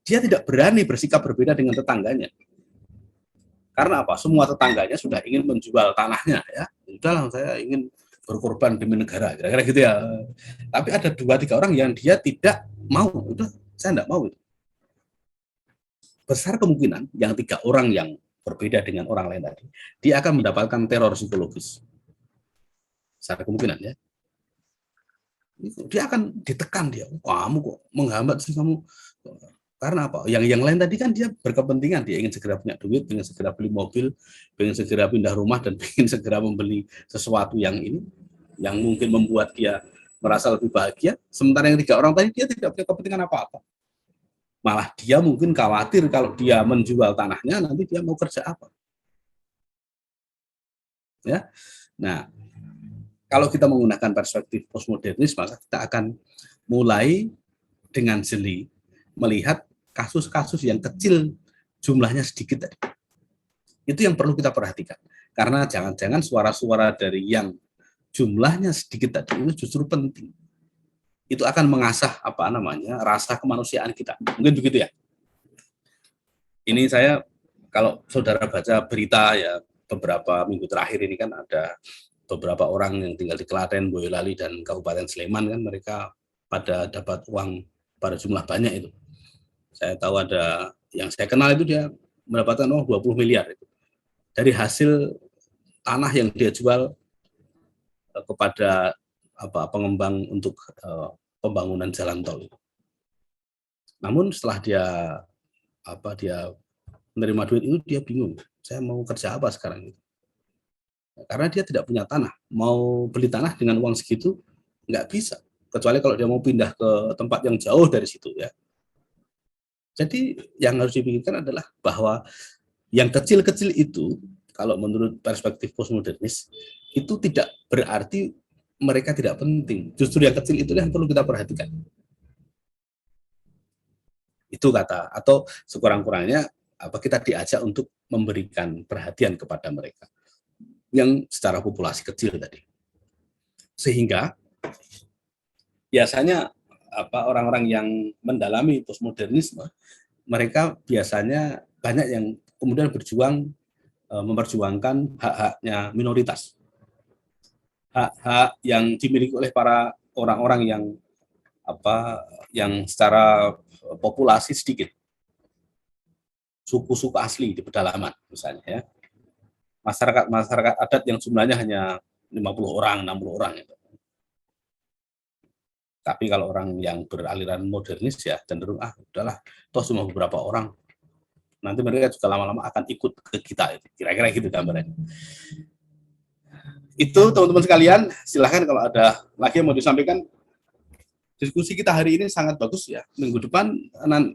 Dia tidak berani bersikap berbeda dengan tetangganya. Karena apa? Semua tetangganya sudah ingin menjual tanahnya, ya. Sudahlah, saya ingin berkorban demi negara, kira-kira gitu ya. Tapi ada 2-3 orang yang dia tidak mau, udah saya tidak mau itu. Besar kemungkinan yang 3 orang yang berbeda dengan orang lain tadi, dia akan mendapatkan teror psikologis. Besar kemungkinan ya. Dia akan ditekan dia. Kamu kok menghambat sih kamu? Karena apa? Yang lain tadi kan dia berkepentingan, dia ingin segera punya duit, ingin segera beli mobil, ingin segera pindah rumah, dan ingin segera membeli sesuatu yang mungkin membuat dia merasa lebih bahagia. Sementara yang 3 orang tadi dia tidak punya kepentingan apa-apa. Malah dia mungkin khawatir kalau dia menjual tanahnya nanti dia mau kerja apa. Ya. Nah, kalau kita menggunakan perspektif postmodernis, maka kita akan mulai dengan jeli melihat kasus-kasus yang kecil, jumlahnya sedikit tadi. Itu yang perlu kita perhatikan. Karena jangan-jangan suara-suara dari yang jumlahnya sedikit tadi itu justru penting. Itu akan mengasah rasa kemanusiaan kita. Mungkin begitu ya. Ini saya, kalau saudara baca berita ya beberapa minggu terakhir ini kan ada beberapa orang yang tinggal di Klaten, Boyolali, dan Kabupaten Sleman kan mereka pada dapat uang pada jumlah banyak itu. Saya tahu ada yang saya kenal itu dia mendapatkan uang 20 miliar itu dari hasil tanah yang dia jual kepada pengembang untuk pembangunan jalan tol itu. Namun setelah dia menerima duit itu dia bingung, saya mau kerja apa sekarang itu? Karena dia tidak punya tanah, mau beli tanah dengan uang segitu nggak bisa, kecuali kalau dia mau pindah ke tempat yang jauh dari situ ya. Jadi yang harus dipikirkan adalah bahwa yang kecil-kecil itu, kalau menurut perspektif postmodernis, itu tidak berarti mereka tidak penting. Justru yang kecil itulah yang perlu kita perhatikan. Itu kata, atau sekurang-kurangnya kita diajak untuk memberikan perhatian kepada mereka yang secara populasi kecil tadi. Sehingga biasanya orang-orang yang mendalami postmodernisme, mereka biasanya banyak yang kemudian berjuang memperjuangkan hak-haknya minoritas, hak-hak yang dimiliki oleh para orang-orang yang secara populasi sedikit, suku-suku asli di pedalaman misalnya ya, masyarakat adat yang jumlahnya hanya 50 orang, 60 orang gitu. Tapi kalau orang yang beraliran modernis ya cenderung udahlah, toh cuma beberapa orang. Nanti mereka juga lama-lama akan ikut ke kita, kira-kira gitu gambarannya. Itu teman-teman sekalian, silahkan kalau ada lagi yang mau disampaikan. Diskusi kita hari ini sangat bagus ya. Minggu depan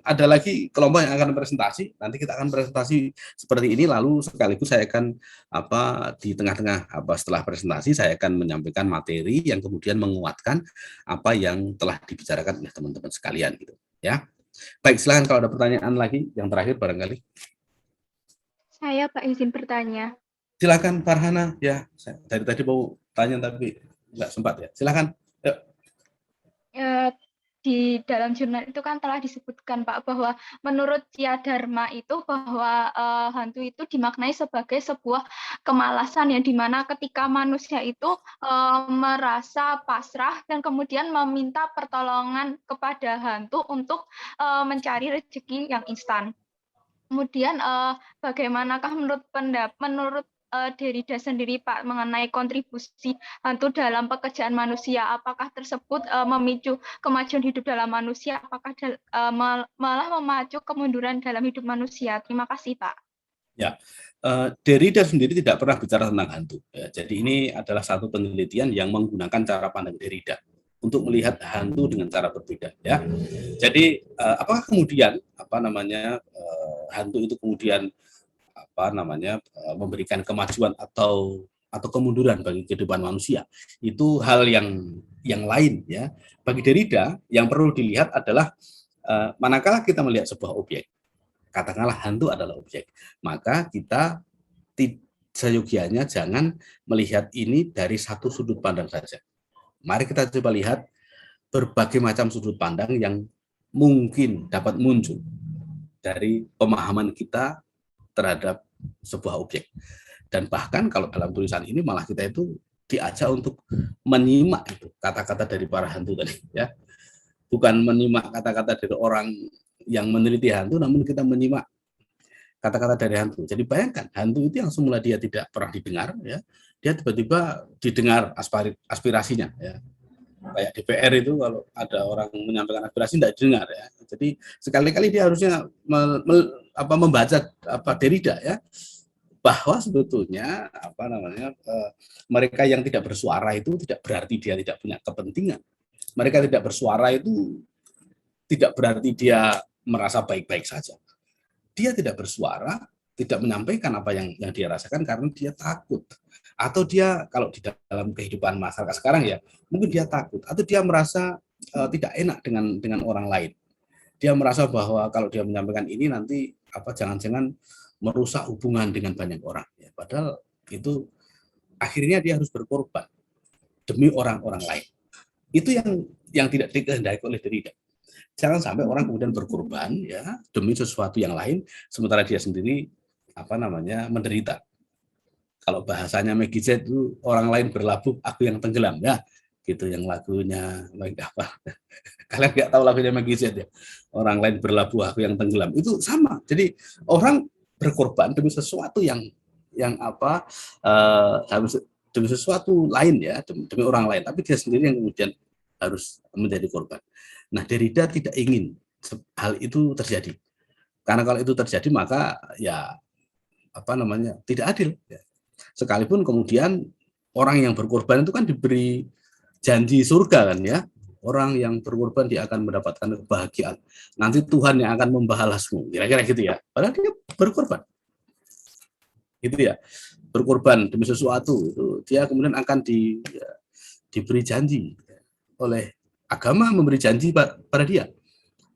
ada lagi kelompok yang akan presentasi. Nanti kita akan presentasi seperti ini, lalu sekaligus saya akan di tengah-tengah setelah presentasi saya akan menyampaikan materi yang kemudian menguatkan apa yang telah dibicarakan oleh teman-teman sekalian gitu ya. Baik, silakan kalau ada pertanyaan lagi yang terakhir barangkali. Saya Pak izin bertanya. Silakan Farhana ya. Saya dari tadi mau tanya tapi nggak sempat ya. Silakan. Yuk. Di dalam jurnal itu kan telah disebutkan Pak bahwa menurut Cia Dharma itu bahwa hantu itu dimaknai sebagai sebuah kemalasan yang dimana ketika manusia itu merasa pasrah dan kemudian meminta pertolongan kepada hantu untuk mencari rezeki yang instan. Kemudian bagaimanakah menurut Derrida sendiri Pak mengenai kontribusi hantu dalam pekerjaan manusia? Apakah tersebut memicu kemajuan hidup dalam manusia? Apakah malah memacu kemunduran dalam hidup manusia? Terima kasih Pak. Ya, Derrida sendiri tidak pernah bicara tentang hantu. Ya, jadi ini adalah satu penelitian yang menggunakan cara pandang Derrida untuk melihat hantu dengan cara berbeda. Ya, jadi apakah kemudian hantu itu kemudian memberikan kemajuan atau kemunduran bagi kehidupan manusia, itu hal yang lain ya. Bagi Derrida yang perlu dilihat adalah manakala kita melihat sebuah objek, katakanlah hantu adalah objek, maka kita seyogianya jangan melihat ini dari satu sudut pandang saja. Mari kita coba lihat berbagai macam sudut pandang yang mungkin dapat muncul dari pemahaman kita terhadap sebuah objek. Dan bahkan kalau dalam tulisan ini malah kita itu diajak untuk menyimak itu kata-kata dari para hantu tadi ya. Bukan menyimak kata-kata dari orang yang meneliti hantu, namun kita menyimak kata-kata dari hantu. Jadi bayangkan hantu itu yang semula dia tidak pernah didengar ya, dia tiba-tiba didengar aspirasinya ya. Kayak DPR itu kalau ada orang menyampaikan aspirasi tidak didengar ya. Jadi sekali-kali dia harusnya membaca Derrida ya, bahwa sebetulnya mereka yang tidak bersuara itu tidak berarti dia tidak punya kepentingan. Mereka tidak bersuara itu tidak berarti dia merasa baik-baik saja. Dia tidak bersuara, tidak menyampaikan apa yang dia rasakan karena dia takut. Atau dia kalau di dalam kehidupan masyarakat sekarang ya, mungkin dia takut atau dia merasa tidak enak dengan orang lain. Dia merasa bahwa kalau dia menyampaikan ini nanti jangan-jangan merusak hubungan dengan banyak orang. Ya, padahal itu akhirnya dia harus berkorban demi orang-orang lain. Itu yang tidak dikehendaki oleh Derrida. Jangan sampai orang kemudian berkorban ya demi sesuatu yang lain, sementara dia sendiri menderita. Kalau bahasanya Maggie Z itu orang lain berlabuh, aku yang tenggelam ya, gitu yang lagunya apa? Kalian nggak tahu lagunya Maggie Z ya? Orang lain berlabuh, aku yang tenggelam. Itu sama. Jadi orang berkorban demi sesuatu yang demi sesuatu lain ya, demi orang lain, tapi dia sendiri yang kemudian harus menjadi korban. Nah, Derrida tidak ingin hal itu terjadi. Karena kalau itu terjadi maka ya tidak adil. Ya. Sekalipun kemudian orang yang berkorban itu kan diberi janji surga kan ya. Orang yang berkorban dia akan mendapatkan kebahagiaan. Nanti Tuhan yang akan membalasmu. Kira-kira gitu ya. Padahal dia berkorban. Gitu ya. Berkorban demi sesuatu itu dia kemudian akan diberi janji oleh agama, memberi janji pada dia.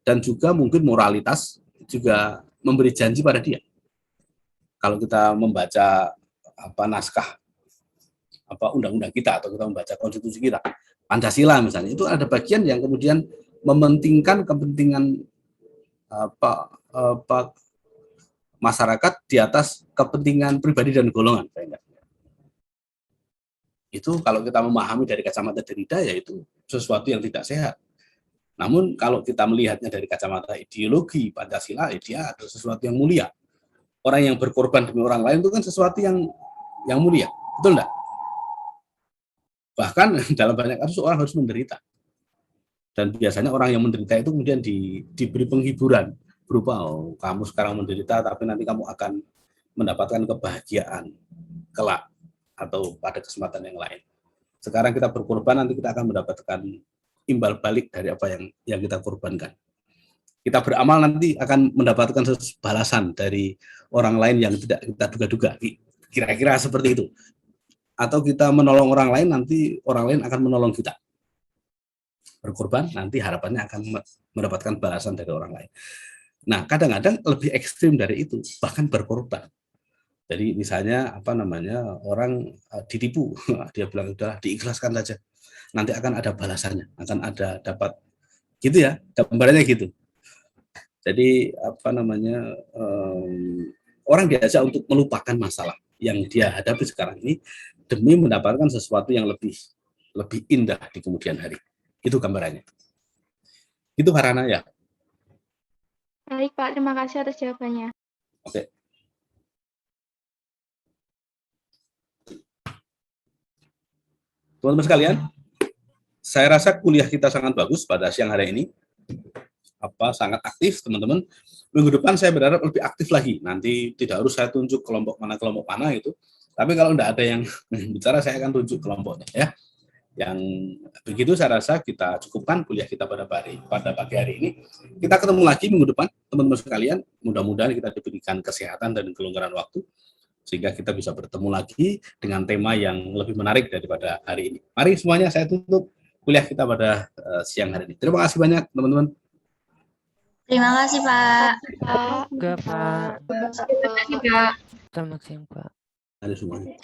Dan juga mungkin moralitas juga memberi janji pada dia. Kalau kita membaca naskah undang-undang kita atau kita membaca konstitusi kita, Pancasila misalnya, itu ada bagian yang kemudian mementingkan kepentingan masyarakat di atas kepentingan pribadi dan golongan. Itu kalau kita memahami dari kacamata Derrida ya itu sesuatu yang tidak sehat. Namun kalau kita melihatnya dari kacamata ideologi Pancasila, dia adalah sesuatu yang mulia. Orang yang berkorban demi orang lain itu kan sesuatu yang mulia, betul enggak? Bahkan dalam banyak kasus orang harus menderita. Dan biasanya orang yang menderita itu kemudian diberi penghiburan berupa kamu sekarang menderita tapi nanti kamu akan mendapatkan kebahagiaan kelak atau pada kesempatan yang lain. Sekarang kita berkorban, nanti kita akan mendapatkan imbal balik dari apa yang kita korbankan. Kita beramal nanti akan mendapatkan balasan dari orang lain yang tidak kita duga-duga. Kira-kira seperti itu. Atau kita menolong orang lain, nanti orang lain akan menolong kita. Berkorban, nanti harapannya akan mendapatkan balasan dari orang lain. Nah, kadang-kadang lebih ekstrim dari itu, bahkan berkorban. Jadi misalnya orang ditipu, dia bilang udah diikhlaskan saja, nanti akan ada balasannya, akan ada dapat, gitu ya, gambarannya gitu. Jadi orang diajak untuk melupakan masalah yang dia hadapi sekarang ini demi mendapatkan sesuatu yang lebih indah di kemudian hari. Itu gambarannya. Itu Harana ya. Baik Pak, terima kasih atas jawabannya. Oke. Teman-teman sekalian, saya rasa kuliah kita sangat bagus pada siang hari ini. Sangat aktif teman-teman. Minggu depan saya berharap lebih aktif lagi. Nanti tidak harus saya tunjuk kelompok mana itu. Tapi kalau tidak ada yang bicara, saya akan tunjuk kelompoknya ya. Yang begitu saya rasa kita cukupkan kuliah kita pada pagi hari ini. Kita ketemu lagi minggu depan, teman-teman sekalian. Mudah-mudahan kita diberikan kesehatan dan kelonggaran waktu sehingga kita bisa bertemu lagi dengan tema yang lebih menarik daripada hari ini. Mari semuanya saya tutup kuliah kita pada siang hari ini. Terima kasih banyak teman-teman. Terima kasih Pak. Enggak, Pak. Terima kasih Pak. Selamat siang, Pak. Ada semuanya.